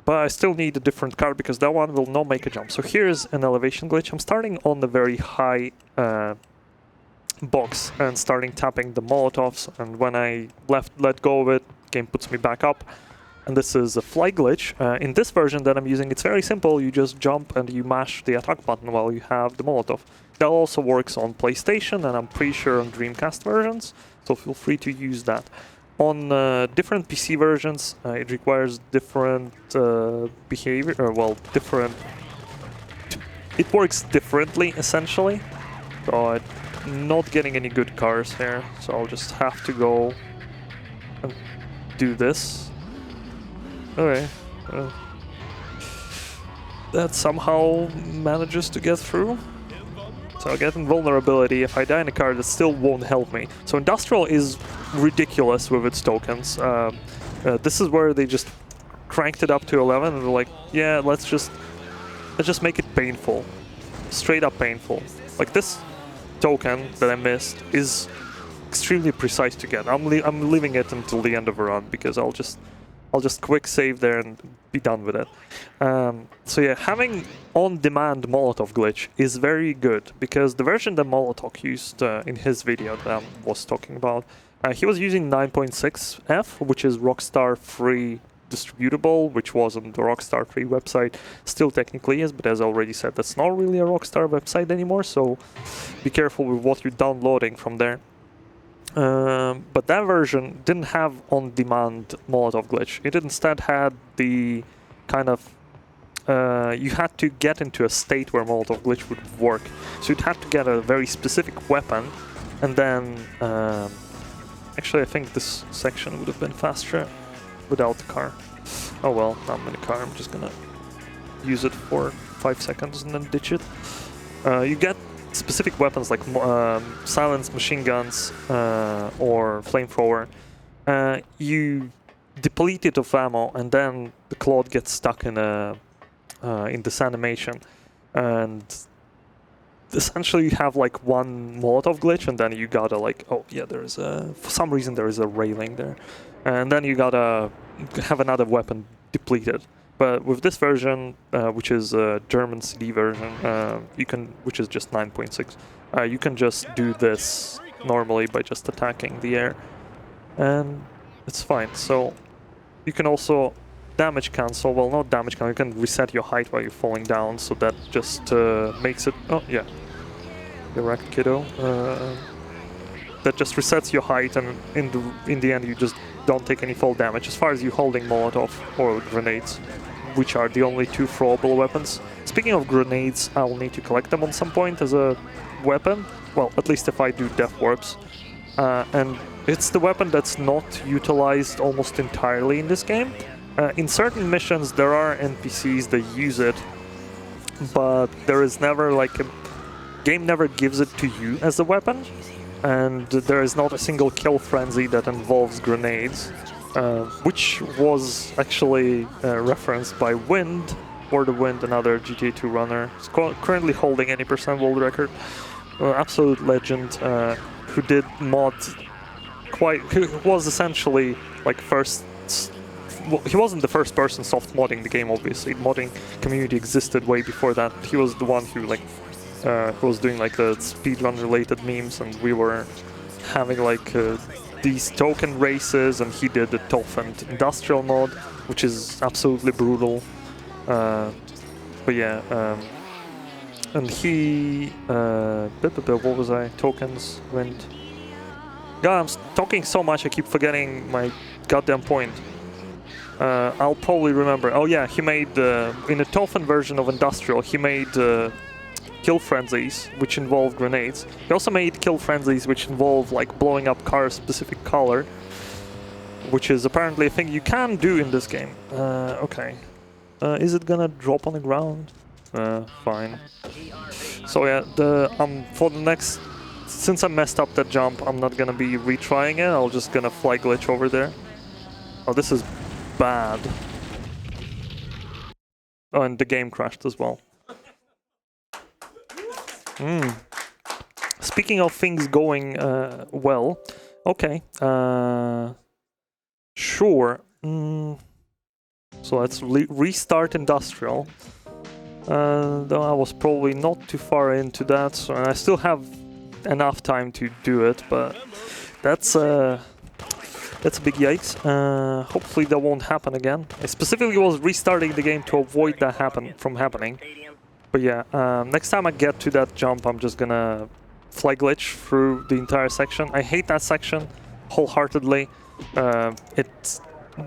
But I still need a different car because that one will not make a jump. So here's an elevation glitch. I'm starting on the very high box and starting tapping the Molotovs, and when I let go of it, game puts me back up. And this is a fly glitch. In this version that I'm using, it's very simple. You just jump and you mash the attack button while you have the Molotov. That also works on PlayStation and I'm pretty sure on Dreamcast versions, so feel free to use that. On different PC versions, it requires different behavior, or well, different... It works differently, essentially. So I'm not getting any good cars here, so I'll just have to go and do this. Okay. That somehow manages to get through. So I get invulnerability. If I die in a car, that still won't help me. So Industrial is ridiculous with its tokens. This is where they just cranked it up to 11 and they're like, yeah, let's just make it painful. Straight up painful. Like this token that I missed is extremely precise to get. I'm leaving it until the end of a run because I'll just quick save there and be done with it. So yeah, having on-demand Molotov glitch is very good because the version that Molotov used in his video that I was talking about, he was using 9.6F, which is Rockstar free distributable, which was on the Rockstar free website. Still technically is, but as I already said, that's not really a Rockstar website anymore, so be careful with what you're downloading from there. But that version didn't have on-demand Molotov glitch. It instead had the kind of... you had to get into a state where Molotov glitch would work. So you'd have to get a very specific weapon, and then... actually, I think this section would have been faster without the car. Oh well, now I'm in the car. I'm just gonna use it for 5 seconds and then ditch it. You get specific weapons like silenced machine guns or flamethrower. You deplete it of ammo, and then the Claude gets stuck in this animation, and essentially you have like one Molotov glitch, and then you gotta like, oh yeah, there's for some reason there is a railing there, and then you gotta have another weapon depleted. But with this version, which is a German CD version, which is just 9.6, you can just do this normally by just attacking the air, and it's fine. So you can also damage cancel. Well, not damage cancel. You can reset your height while you're falling down, so that just makes it. Oh yeah, you're right, kiddo. That just resets your height, and in the end, you just don't take any fall damage as far as you holding Molotov or grenades, which are the only two throwable weapons. Speaking of grenades, I'll need to collect them on some point as a weapon. Well, at least if I do Death Warps. And it's the weapon that's not utilized almost entirely in this game. In certain missions, there are NPCs that use it, but there is never like a... game never gives it to you as a weapon. And there is not a single kill frenzy that involves grenades, which was actually referenced by Wind, or the Wind, another GTA 2 runner. He's currently holding any % world record. Absolute legend, who did mod who was essentially like first... Well, he wasn't the first person soft modding the game, obviously. The modding community existed way before that. He was the one who like who was doing like the speedrun related memes, and we were having like these token races, and he did the tough and industrial mod, which is absolutely brutal. But yeah, and he what was I? Tokens, Wind. God, I'm talking so much I keep forgetting my goddamn point. I'll probably remember. Oh yeah, he made in a Tofen version of Industrial, he made kill frenzies, which involve grenades. He also made kill frenzies which involve like blowing up cars specific color, which is apparently a thing you can do in this game. Okay. Is it gonna drop on the ground? Fine. So yeah, for the next... Since I messed up that jump, I'm not gonna be retrying it. I'm just gonna fly glitch over there. Oh, this is bad. Oh, and the game crashed as well. Speaking of things going well, okay. Sure. So let's restart industrial. Though I was probably not too far into that, so and I still have enough time to do it, but that's a big yikes. Hopefully that won't happen again. I specifically was restarting the game to avoid that from happening. But yeah, next time I get to that jump, I'm just gonna fly glitch through the entire section. I hate that section wholeheartedly. It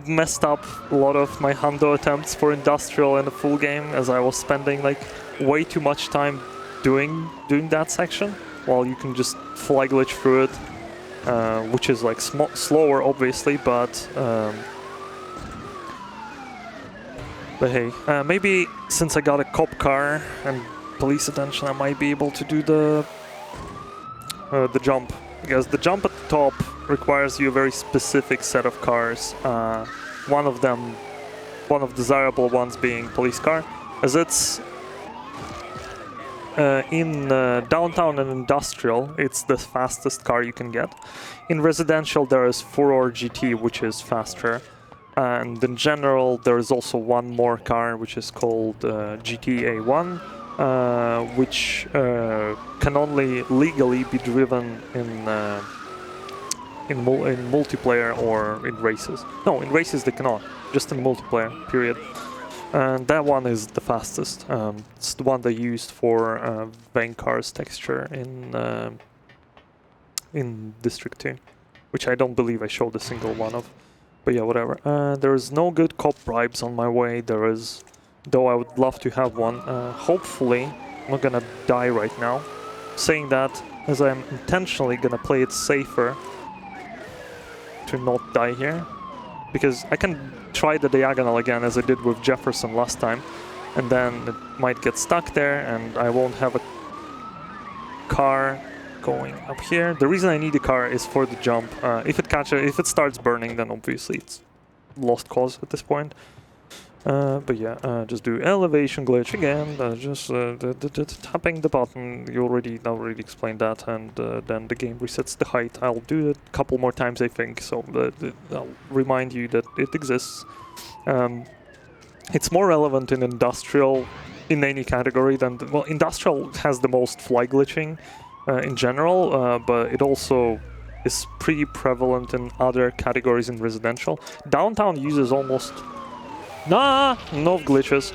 messed up a lot of my hundo attempts for industrial in the full game, as I was spending like way too much time doing that section, while you can just fly glitch through it, which is like slower obviously, but hey, maybe since I got a cop car and police attention, I might be able to do the jump, because the jump at the top requires you a very specific set of cars. One of desirable ones being police car, as it's in downtown and industrial, it's the fastest car you can get. In residential, there is Furor GT, which is faster. And in general, there is also one more car, which is called GTA1, which can only legally be driven in multiplayer or in races. No, in races they cannot, just in multiplayer, period. And that one is the fastest. It's the one they used for Vancar's texture in District 2, which I don't believe I showed a single one of. But yeah, whatever. There is no good cop bribes on my way. There is, though I would love to have one. Hopefully, I'm not gonna die right now. Saying that, as I'm intentionally gonna play it safer to not die here, because I can try the diagonal again, as I did with Jefferson last time, and then it might get stuck there, and I won't have a car going up here. The reason I need a car is for the jump. If it starts burning, then obviously it's lost cause at this point. But yeah, just do elevation glitch again. Just tapping the button. You already explained that, and then the game resets the height. I'll do it a couple more times, I think. So I'll remind you that it exists. It's more relevant in industrial, in any category than well, industrial has the most fly glitching. In general, but it also is pretty prevalent in other categories in residential. Downtown uses almost no glitches.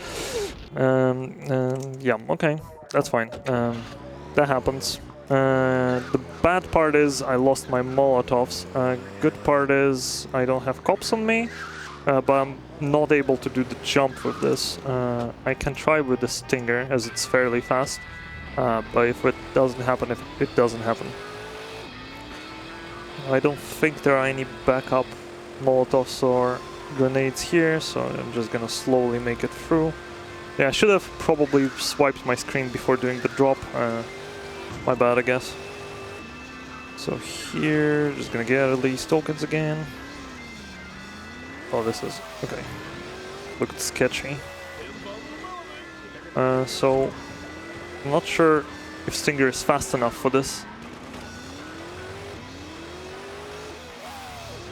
Yeah, okay, that's fine. That happens. The bad part is I lost my Molotovs. Good part is I don't have cops on me, but I'm not able to do the jump with this. I can try with the Stinger, as it's fairly fast. But if it doesn't happen, it doesn't happen. I don't think there are any backup Molotovs or grenades here, so I'm just gonna slowly make it through. Yeah, I should have probably swiped my screen before doing the drop. My bad, I guess. So here, just gonna get these tokens again. Oh, this is... okay. Looked sketchy. So... I'm not sure if Stinger is fast enough for this.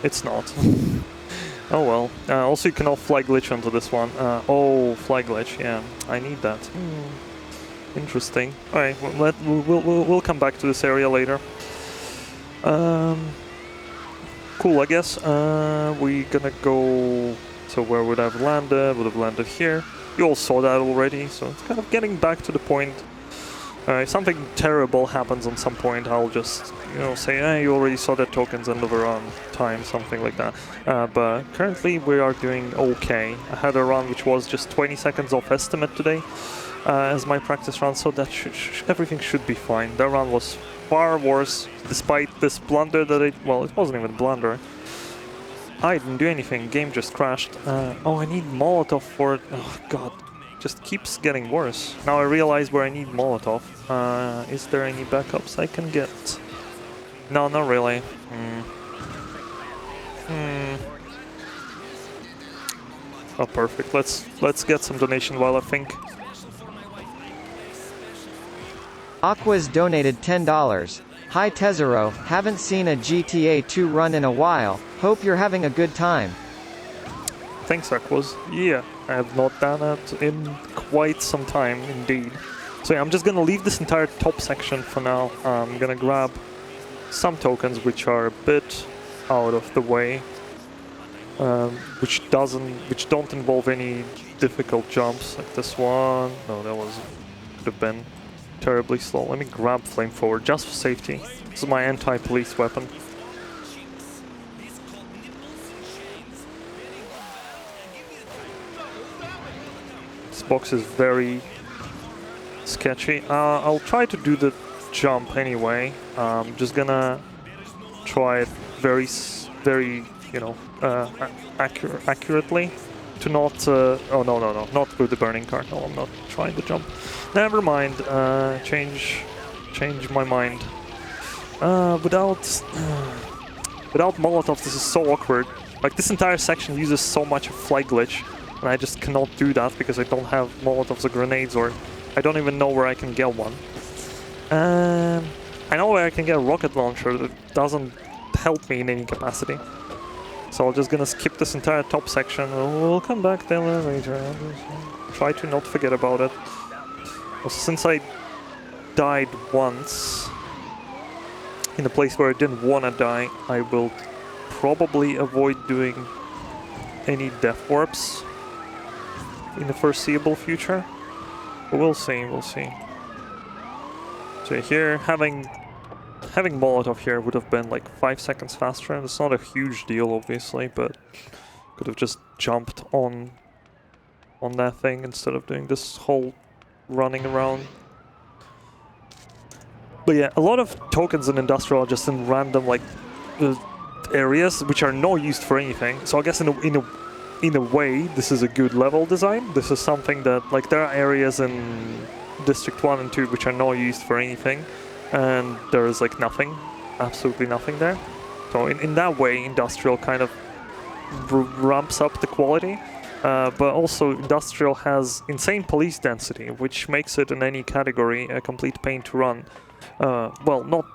It's not. Oh well. Also, you can off fly glitch onto this one. Oh, fly glitch. Yeah, I need that. Interesting. All right, we'll come back to this area later. Cool. I guess we're gonna go. So where would I have landed? Would have landed here. You all saw that already. So it's kind of getting back to the point. If something terrible happens on some point, I'll just, say, hey, you already saw that tokens end of a run time, something like that. But currently we are doing okay. I had a run which was just 20 seconds off estimate today as my practice run, so that everything should be fine. That run was far worse, despite this blunder that well, it wasn't even a blunder. I didn't do anything, game just crashed. Oh, I need Molotov for it. Oh, God. Just keeps getting worse. Now I realize where I need Molotov. Is there any backups I can get? No, not really. Oh, perfect. Let's get some donation while I think. Aqua's donated $10. Hi Tezur0, haven't seen a GTA 2 run in a while, hope you're having a good time. Thanks, Aquas. Yeah, I have not done it in quite some time, indeed. So yeah, I'm just gonna leave this entire top section for now. I'm gonna grab some tokens which are a bit out of the way, which don't involve any difficult jumps, like this one. No, that could have been terribly slow. Let me grab flamethrower just for safety. This is my anti-police weapon. This box is very sketchy. I'll try to do the jump anyway. I'm just gonna try it very, you know, accurately. To not, oh no, not through the burning cart. No, I'm not trying to jump. Never mind. Change my mind. Without Molotovs, this is so awkward. Like, this entire section uses so much flight glitch, and I just cannot do that because I don't have Molotovs or grenades, or I don't even know where I can get one. I know where I can get a rocket launcher that doesn't help me in any capacity. So I'm just gonna skip this entire top section. We'll come back there later. I'll just try to not forget about it. Well, since I died once in a place where I didn't want to die, I will probably avoid doing any death warps in the foreseeable future. But we'll see, we'll see. So here, having Molotov here would have been like 5 seconds faster, and it's not a huge deal, obviously, but could have just jumped on that thing instead of doing this whole running around. But yeah, a lot of tokens in Industrial are just in random like areas which are not used for anything. So I guess in a way, this is a good level design. This is something that, like, there are areas in District 1 and 2 which are not used for anything, and there is like nothing, absolutely nothing there. So in that way, Industrial kind of ramps up the quality, but also Industrial has insane police density, which makes it in any category a complete pain to run. Well, not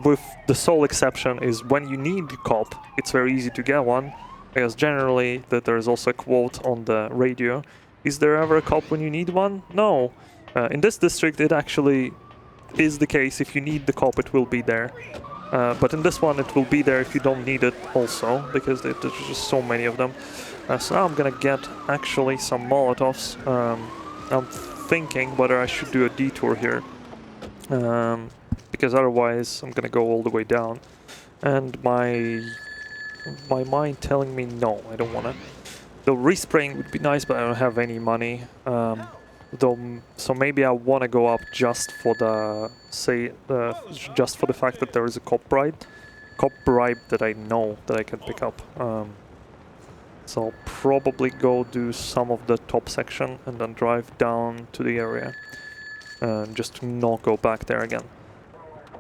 with the sole exception is when you need a cop, it's very easy to get one, because generally that there is also a quote on the radio. Is there ever a cop when you need one? No. In this district, it actually is the case. If you need the cop, it will be there. But in this one, it will be there if you don't need it also, because there's just so many of them. So now I'm gonna get actually some Molotovs. I'm thinking whether I should do a detour here, because otherwise I'm gonna go all the way down. And my mind telling me no, I don't wanna. Though respraying would be nice, but I don't have any money. So maybe I want to go up just for the just for the fact that there is a cop bribe that I know that I can pick up. So I'll probably go do some of the top section and then drive down to the area, just to not go back there again.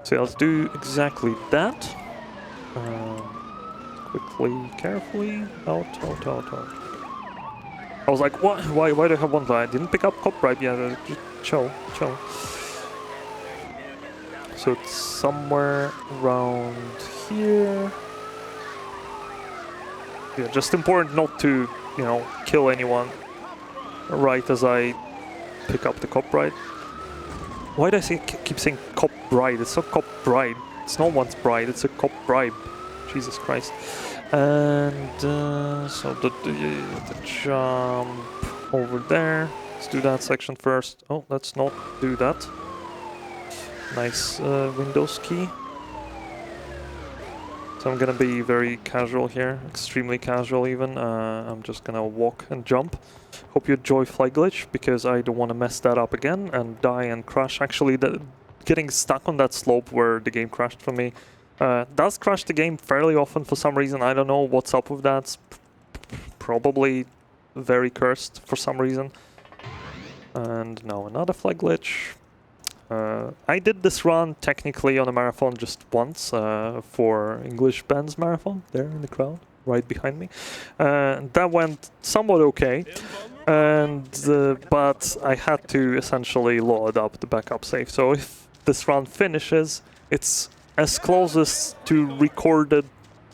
So let's do exactly that. Quickly, carefully, out. I was like, what? Why do I have one guy? I didn't pick up cop bribe yet. Just chill. So it's somewhere around here. Yeah, just important not to, you know, kill anyone right as I pick up the cop bride. Why do I keep saying cop bride? It's not cop bride. It's not one's bride. It's a cop bribe. Jesus Christ. And so the jump over there. Let's do that section first. Oh, let's not do that. Nice Windows key. So I'm gonna be very casual here, extremely casual even. I'm just gonna walk and jump. Hope you enjoy Flight Glitch, because I don't want to mess that up again and die and crash. Actually, getting stuck on that slope where the game crashed for me does crash the game fairly often for some reason. I don't know what's up with that. It's probably very cursed for some reason. And now another Flight Glitch. I did this run technically on a marathon just once for English Ben's marathon, there in the crowd, right behind me. That went somewhat okay, and but I had to essentially load up the backup save. So if this run finishes, it's as closest to recorded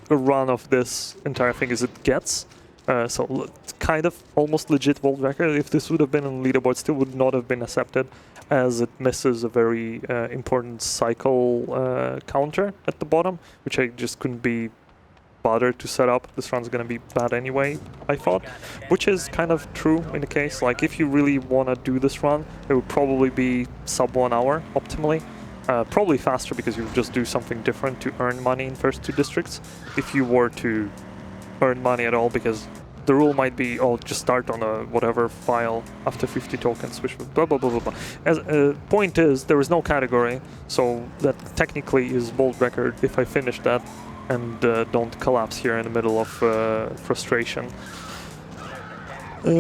a run of this entire thing as it gets. So kind of almost legit world record. If this would have been on leaderboard, still would not have been accepted, as it misses a very important cycle counter at the bottom, which I just couldn't be bothered to set up. This run's gonna be bad anyway, I thought, which is kind of true in the case. Like, if you really want to do this run, it would probably be sub 1 hour optimally. Probably faster because you just do something different to earn money in first 2 districts. If you were to earn money at all, because the rule might be, oh, just start on a whatever file after 50 tokens, which blah blah blah blah blah. As point is, there is no category, so that technically is world record if I finish that and don't collapse here in the middle of frustration.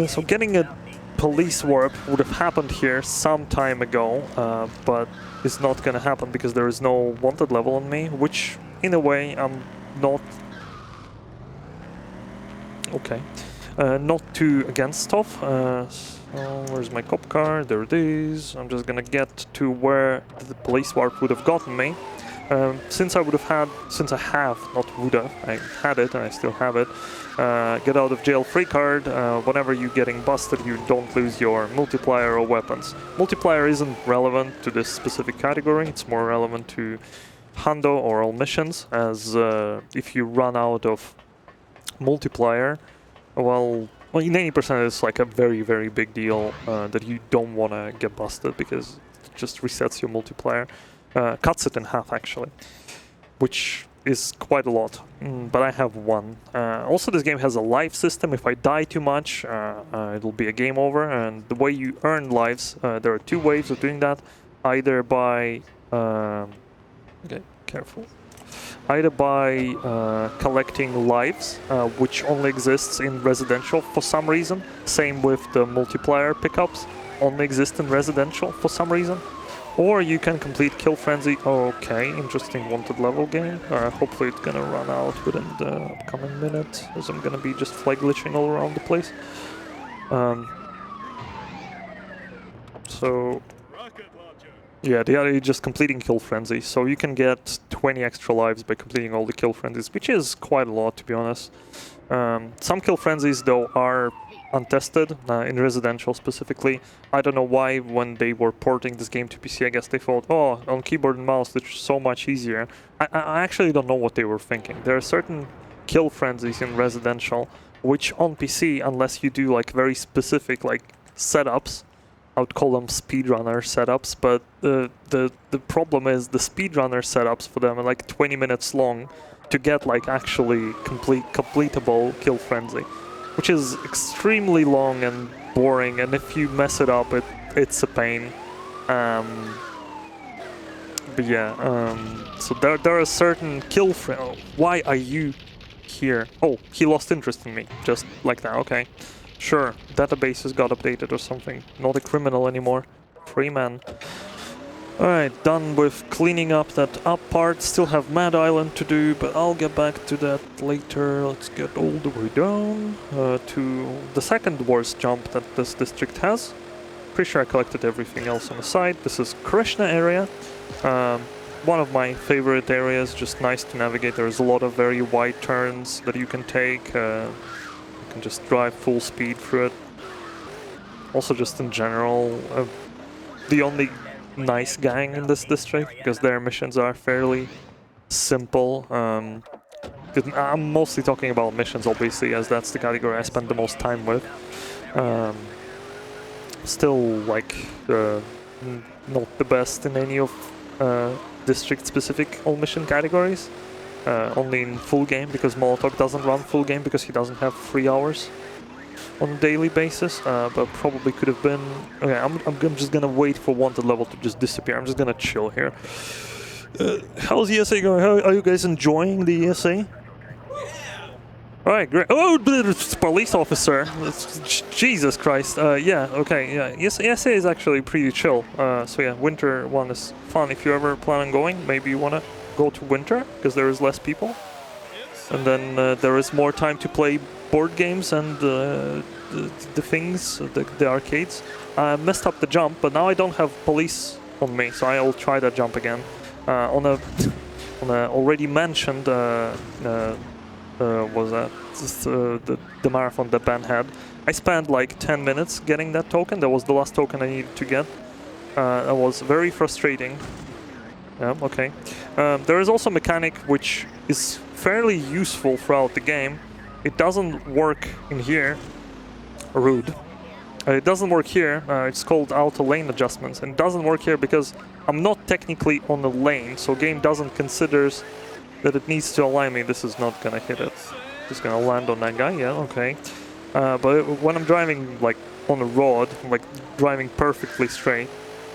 So getting a police warp would have happened here some time ago, but it's not gonna happen because there is no wanted level on me, which in a way I'm not not too against of. So where's my cop car? There it is. I'm just gonna get to where the police warp would have gotten me. Since I had it and I still have it. Get out of jail free card. Whenever you're getting busted, you don't lose your multiplier or weapons. Multiplier isn't relevant to this specific category. It's more relevant to hundo or all missions, as if you run out of multiplier, well in 80% it's like a very, very big deal that you don't want to get busted, because it just resets your multiplier, cuts it in half actually, which is quite a lot, but I have one. Also, this game has a life system. If I die too much, it'll be a game over, and the way you earn lives, there are 2 ways of doing that, either by okay, careful. Either by collecting lives, which only exists in residential for some reason. Same with the multiplier pickups, only exist in residential for some reason. Or you can complete Kill Frenzy. Okay, interesting wanted level game. Hopefully it's gonna run out within the upcoming minute, as I'm gonna be just flag glitching all around the place. So yeah, the other is just completing Kill Frenzy. So you can get 20 extra lives by completing all the Kill Frenzies, which is quite a lot, to be honest. Some Kill Frenzies, though, are untested, in residential specifically. I don't know why, when they were porting this game to PC, I guess they thought, oh, on keyboard and mouse, it's so much easier. I actually don't know what they were thinking. There are certain Kill Frenzies in residential, which on PC, unless you do like very specific like setups, I would call them speedrunner setups, but the problem is the speedrunner setups for them are like 20 minutes long to get like actually completable Kill Frenzy, which is extremely long and boring, and if you mess it up, it's a pain. But yeah, so there are certain Kill Frenzy. Oh, why are you here? Oh, he lost interest in me, just like that, okay. Sure, databases got updated or something. Not a criminal anymore. Free man. Alright, done with cleaning up that up part. Still have Mad Island to do, but I'll get back to that later. Let's get all the way down to the second worst jump that this district has. Pretty sure I collected everything else on the side. This is Krishna area. One of my favorite areas, just nice to navigate. There's a lot of very wide turns that you can take. You can just drive full speed through it. Also, just in general, the only nice gang in this district, because their missions are fairly simple. I'm mostly talking about missions, obviously, as that's the category I spend the most time with. Still, like, not the best in any of district-specific all-mission categories. Only in full game, because Molotov doesn't run full game because he doesn't have 3 hours on a daily basis, but probably could have been. Okay, I'm just gonna wait for wanted level to just disappear. I'm just gonna chill here. How's the ESA going? How are you guys enjoying the ESA? Alright, great. Oh, it's police officer. Jesus Christ. Yeah, okay, yeah. ESA is actually pretty chill. So yeah, winter one is fun. If you ever plan on going, maybe you wanna go to winter, because there is less people. And then there is more time to play board games and the things, the arcades. I messed up the jump, but now I don't have police on me, so I'll try that jump again. On a on a already mentioned was that the marathon that Ben had. I spent like 10 minutes getting that token. That was the last token I needed to get. That was very frustrating. Yeah, okay. There is also a mechanic which is fairly useful throughout the game. It doesn't work in here. Rude. It doesn't work here. It's called auto lane adjustments, and it doesn't work here because I'm not technically on a lane, so game doesn't considers that it needs to align me. This is not gonna hit it. Just gonna land on that guy. Yeah, okay. But when I'm driving like on a road, like driving perfectly straight,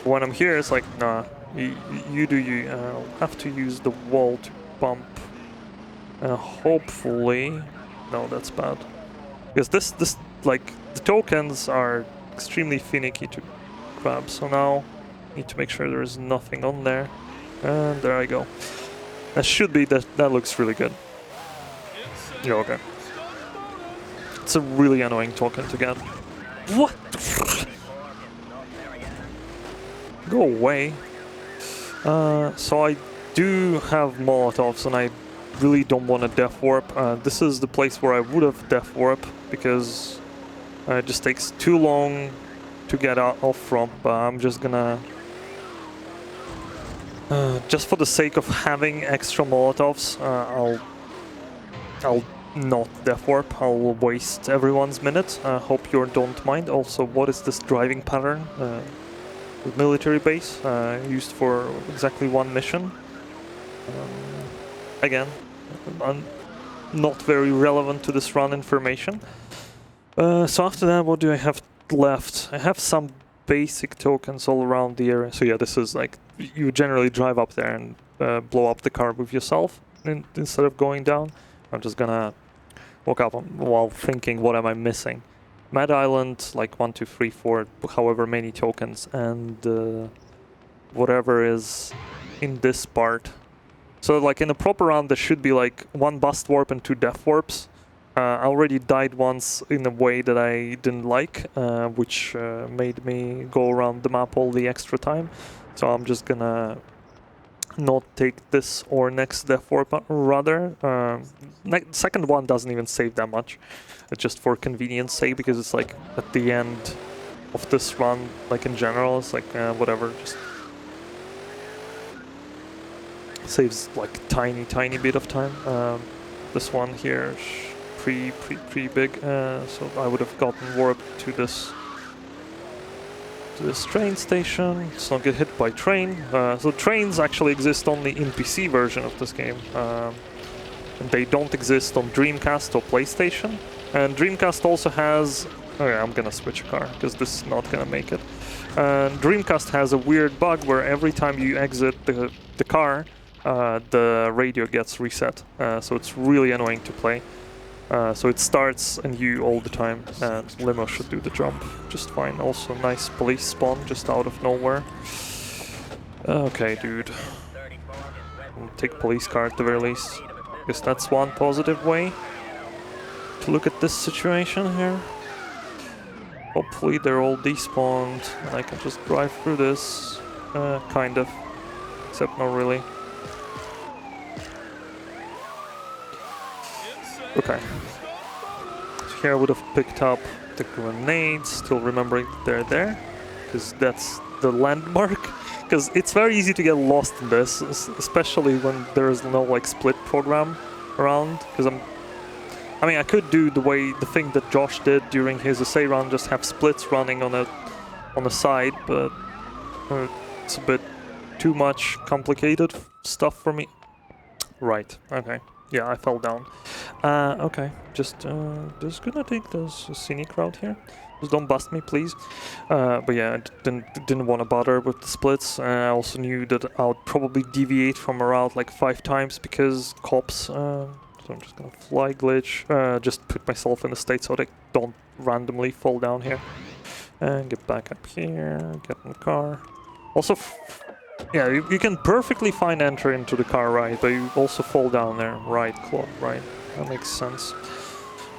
when I'm here, it's like nah. You do you. I'll have to use the wall to bump. Hopefully, no, that's bad. Because this like the tokens are extremely finicky to grab. So now need to make sure there is nothing on there. And there I go. That should be that. That looks really good. Yeah, okay. It's a really annoying token to get. What? Go away. So I do have Molotovs, and I really don't want to Death Warp. This is the place where I would have Death Warp, because it just takes too long to get off from, but I'm just gonna... just for the sake of having extra Molotovs, I'll not Death Warp. I'll waste everyone's minute. Hope you don't mind. Also, what is this driving pattern? Military base, used for exactly one mission. Again, not very relevant to this run information. So after that, what do I have left? I have some basic tokens all around the area. So yeah, this is like, you generally drive up there and blow up the car with yourself instead of going down. I'm just gonna walk up while thinking, what am I missing? Mad Island, like 1, 2, 3, 4, however many tokens, and whatever is in this part. So like in a proper round, there should be like 1 bust warp and 2 death warps. I already died once in a way that I didn't like, which made me go around the map all the extra time. So I'm just gonna not take this or next death warp, rather. Second one doesn't even save that much. It's just for convenience sake, because it's like at the end of this run, like in general, it's like whatever, just saves like tiny bit of time. This one here is pretty big, so I would have gotten warped to this train station. Let's not get hit by train. So trains actually exist only in PC version of this game, and they don't exist on Dreamcast or PlayStation. And Dreamcast also has... Oh yeah, I'm gonna switch a car, because this is not gonna make it. Dreamcast has a weird bug where every time you exit the car, the radio gets reset. So it's really annoying to play. So it starts and you all the time, and Limo should do the jump just fine. Also nice police spawn just out of nowhere. Okay, dude. I'll take police car at the very least. Guess that's one positive way to look at this situation here. Hopefully they're all despawned and I can just drive through this. Kind of. Except not really. Okay. So here I would have picked up the grenades, still remembering that they're there, because that's the landmark. Because it's very easy to get lost in this, especially when there is no like split program around. Because I mean, I could do the thing that Josh did during his essay run, just have splits running on the side, but it's a bit too much complicated stuff for me. Right. Okay. Yeah, I fell down. Okay, just gonna take this scenic route here. Just don't bust me, please. But yeah, I didn't want to bother with the splits. I also knew that I would probably deviate from a route like 5 times because cops. So I'm just gonna fly glitch. Just put myself in a state so they don't randomly fall down here. And get back up here. Get in the car. Also. Yeah, you can perfectly fine enter into the car, right, but you also fall down there. Right, Claude, right. That makes sense.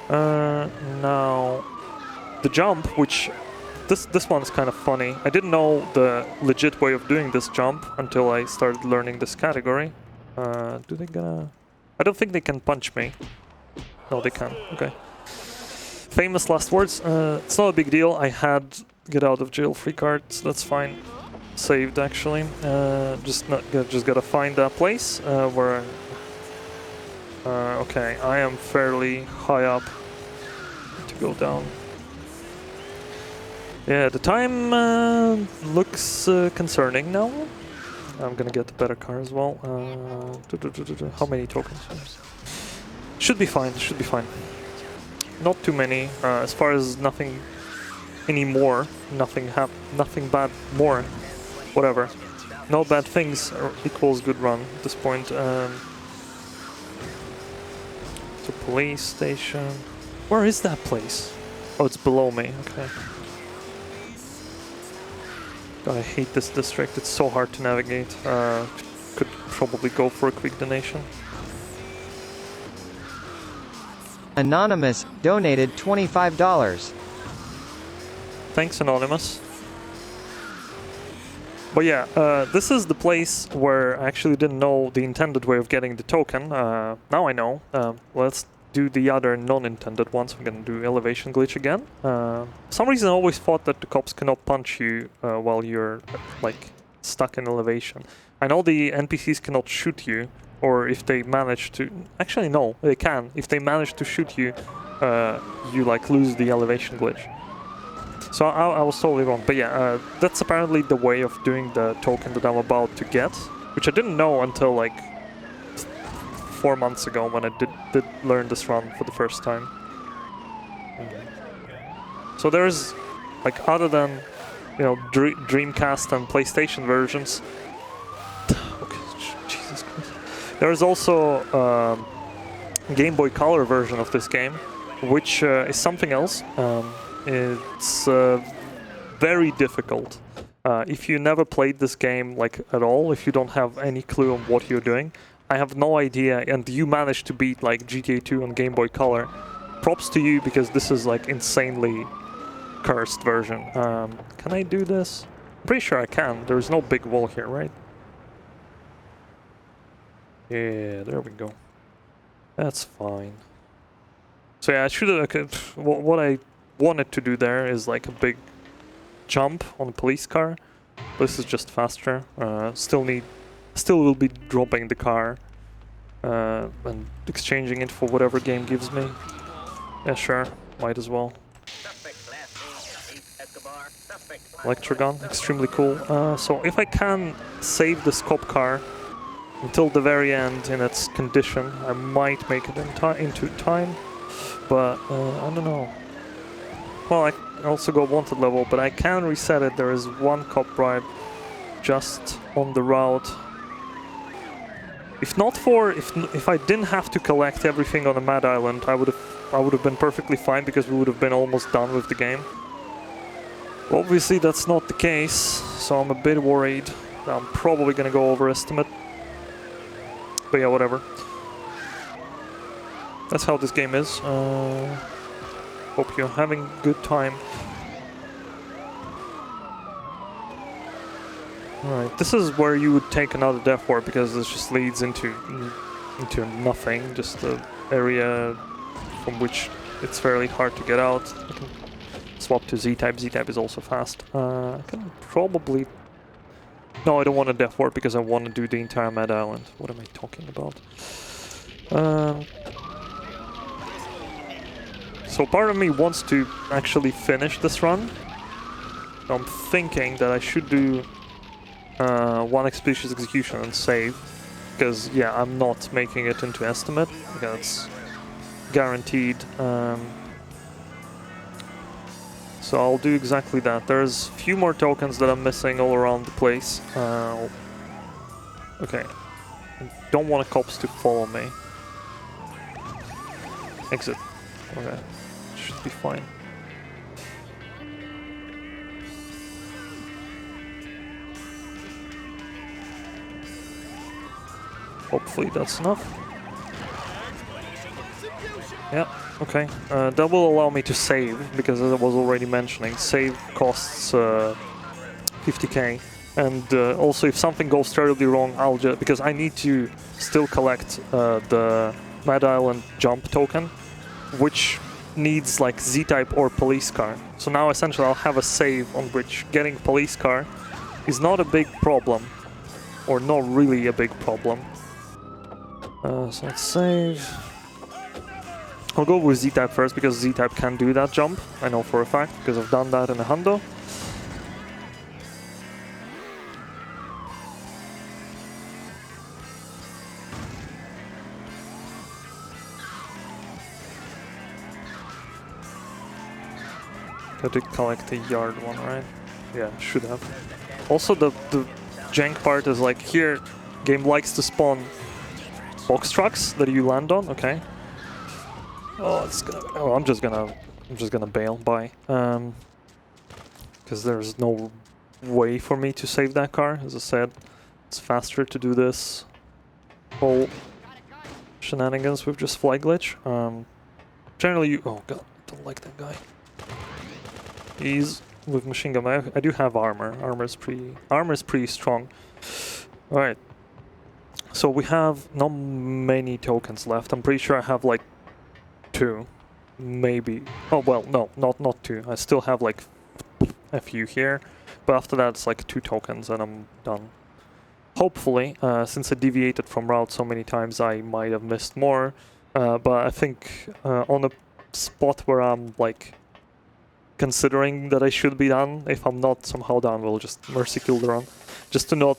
Now, the jump, which... This one's kind of funny. I didn't know the legit way of doing this jump until I started learning this category. Do they gonna... I don't think they can punch me. No, they can. Okay. Famous last words. It's not a big deal. I had get out of jail free card, so that's fine. Saved actually. Just gotta find that place where. Okay, I am fairly high up to go down. Yeah, the time looks concerning now. I'm gonna get a better car as well. How many tokens? Should be fine. Should be fine. Not too many. As far as nothing anymore. Nothing bad more. Whatever. No bad things equals good run at this point. To police station. Where is that place? Oh, it's below me. Okay. God, I hate this district. It's so hard to navigate. Could probably go for a quick donation. Anonymous donated $25. Thanks, Anonymous. But yeah, this is the place where I actually didn't know the intended way of getting the token. Now I know. Let's do the other non-intended ones. I'm gonna do elevation glitch again. For some reason I always thought that the cops cannot punch you while you're like stuck in elevation. I know the NPCs cannot shoot you, or if they manage to... Actually no, they can. If they manage to shoot you, you like lose the elevation glitch. So I was totally wrong, but yeah, that's apparently the way of doing the token that I'm about to get, which I didn't know until like 4 months ago when I did learn this run for the first time. So there's, like, other than, you know, Dreamcast and PlayStation versions, okay, Jesus Christ. There's also a Game Boy Color version of this game, which is something else. It's very difficult. If you never played this game like at all, if you don't have any clue on what you're doing, I have no idea, and you managed to beat like GTA 2 on Game Boy Color. Props to you, because this is like insanely cursed version. Can I do this? I'm pretty sure I can. There's no big wall here, right? Yeah, there we go. That's fine. So yeah, I should have... Okay, what I wanted to do there is like a big jump on a police car. This is just faster. Still will be dropping the car and exchanging it for whatever game gives me. Yeah, sure, might as well. Electrogun, extremely cool. So if I can save this cop car until the very end in its condition, I might make it into time, but I don't know. Well, I also got wanted level, but I can reset it. There is one cop bribe just on the route. If I didn't have to collect everything on a Mad Island, I would have been perfectly fine, because we would have been almost done with the game. Obviously that's not the case, so I'm a bit worried. I'm probably gonna go overestimate. But yeah, whatever. That's how this game is. Hope you're having a good time. Alright, this is where you would take another death ward, because this just leads into nothing, just the area from which it's fairly hard to get out. I can swap to Z-type. Z-type is also fast. I can probably... No, I don't want a death ward because I want to do the entire Mad Island. What am I talking about? So part of me wants to actually finish this run. I'm thinking that I should do one expeditious execution and save, because yeah, I'm not making it into estimate, because it's guaranteed. So I'll do exactly that. There's a few more tokens that I'm missing all around the place. Okay, I don't want the cops to follow me. Exit. Okay, should be fine. Hopefully that's enough. Yeah, okay. That will allow me to save, because as I was already mentioning, save costs 50k. And also, if something goes terribly wrong, I'll just, because I need to still collect the Mad Island jump token, which needs like Z-type or police car. So now essentially I'll have a save on which getting police car is not a big problem, or not really a big problem. So let's save. I'll go with Z-type first because Z-type can do that jump. I know for a fact because I've done that in a hundo. Got to collect a yard one, right? Yeah, should have. Also, the jank part is like here, game likes to spawn box trucks that you land on. Okay. Oh, it's gonna. Oh, I'm just gonna bail. Bye. Because there's no way for me to save that car. As I said, it's faster to do this whole shenanigans with just fly glitch. Generally, you. Oh god, I don't like that guy. He's with machine gun. I do have armor. Armor is pretty strong. All right. So we have not many tokens left. I'm pretty sure I have like 2, maybe. Oh well, no, not 2. I still have like a few here, but after that it's like 2 tokens and I'm done. Hopefully, since I deviated from route so many times, I might have missed more. But I think on a spot where I'm like considering that I should be done, if I'm not somehow done, we'll just mercy kill the run, just to not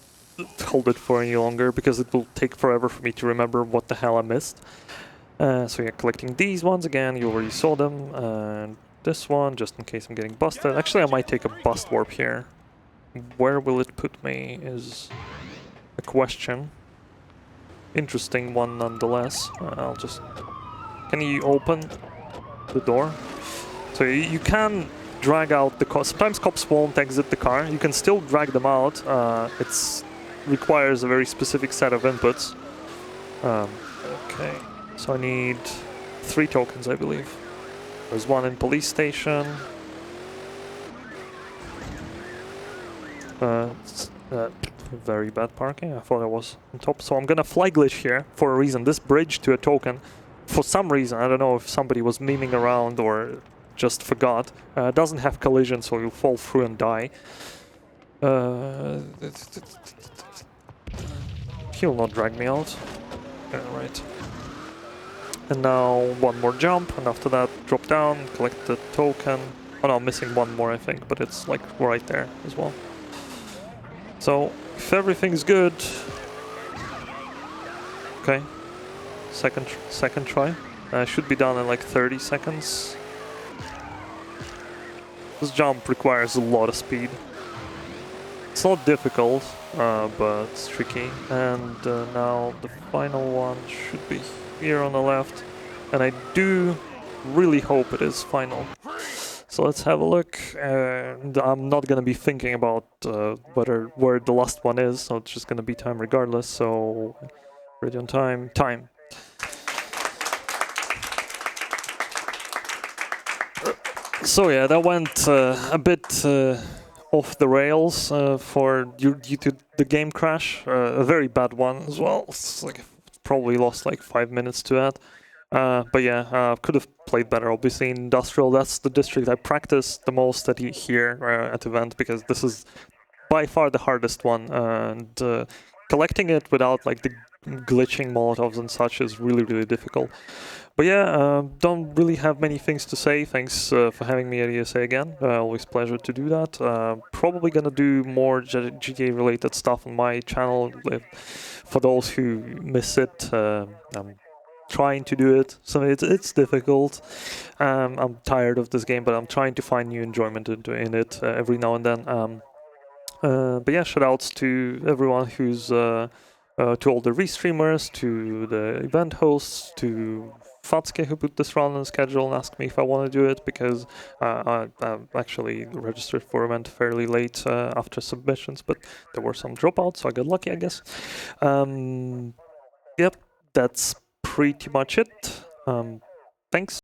hold it for any longer, because it will take forever for me to remember what the hell I missed. So yeah, collecting these ones again, you already saw them, and this one, just in case I'm getting busted. Actually, I might take a bust warp here. Where will it put me is a question. Interesting one nonetheless. I'll just... Can you open the door? So you can drag out the car. Sometimes cops won't exit the car. You can still drag them out. It requires a very specific set of inputs. Okay, so I need 3 tokens, I believe. There's one in police station. Very bad parking. I thought I was on top. So I'm gonna fly glitch here for a reason. This bridge to a token, for some reason, I don't know if somebody was memeing around or just forgot, doesn't have collision, so you'll fall through and die. He'll not drag me out. Yeah, right. And now one more jump, and after that drop down, collect the token. Oh no, I'm missing one more I think, but it's like right there as well. So, if everything's good... Okay. Second try. Should be done in like 30 seconds. This jump requires a lot of speed. It's not difficult, but it's tricky. And now the final one should be here on the left. And I do really hope it is final. So let's have a look. And I'm not going to be thinking about where the last one is, so it's just going to be time regardless. So, ready on time. Time. So yeah, that went a bit off the rails due to the game crash. A very bad one as well. It's like probably lost like 5 minutes to that. But yeah, could have played better. Obviously, in Industrial, that's the district I practice the most at here at event, because this is by far the hardest one, and collecting it without like the glitching Molotovs and such is really difficult. But yeah, don't really have many things to say. Thanks for having me at ESA again. Always pleasure to do that. Probably gonna do more GTA related stuff on my channel. For those who miss it, I'm trying to do it. So it's difficult. I'm tired of this game, but I'm trying to find new enjoyment in it every now and then. But yeah, shoutouts to everyone who's to all the restreamers, to the event hosts, to Fatske, who put this run on schedule and asked me if I want to do it, because I actually registered for event fairly late after submissions, but there were some dropouts, so I got lucky, I guess. Yep, that's pretty much it. Thanks.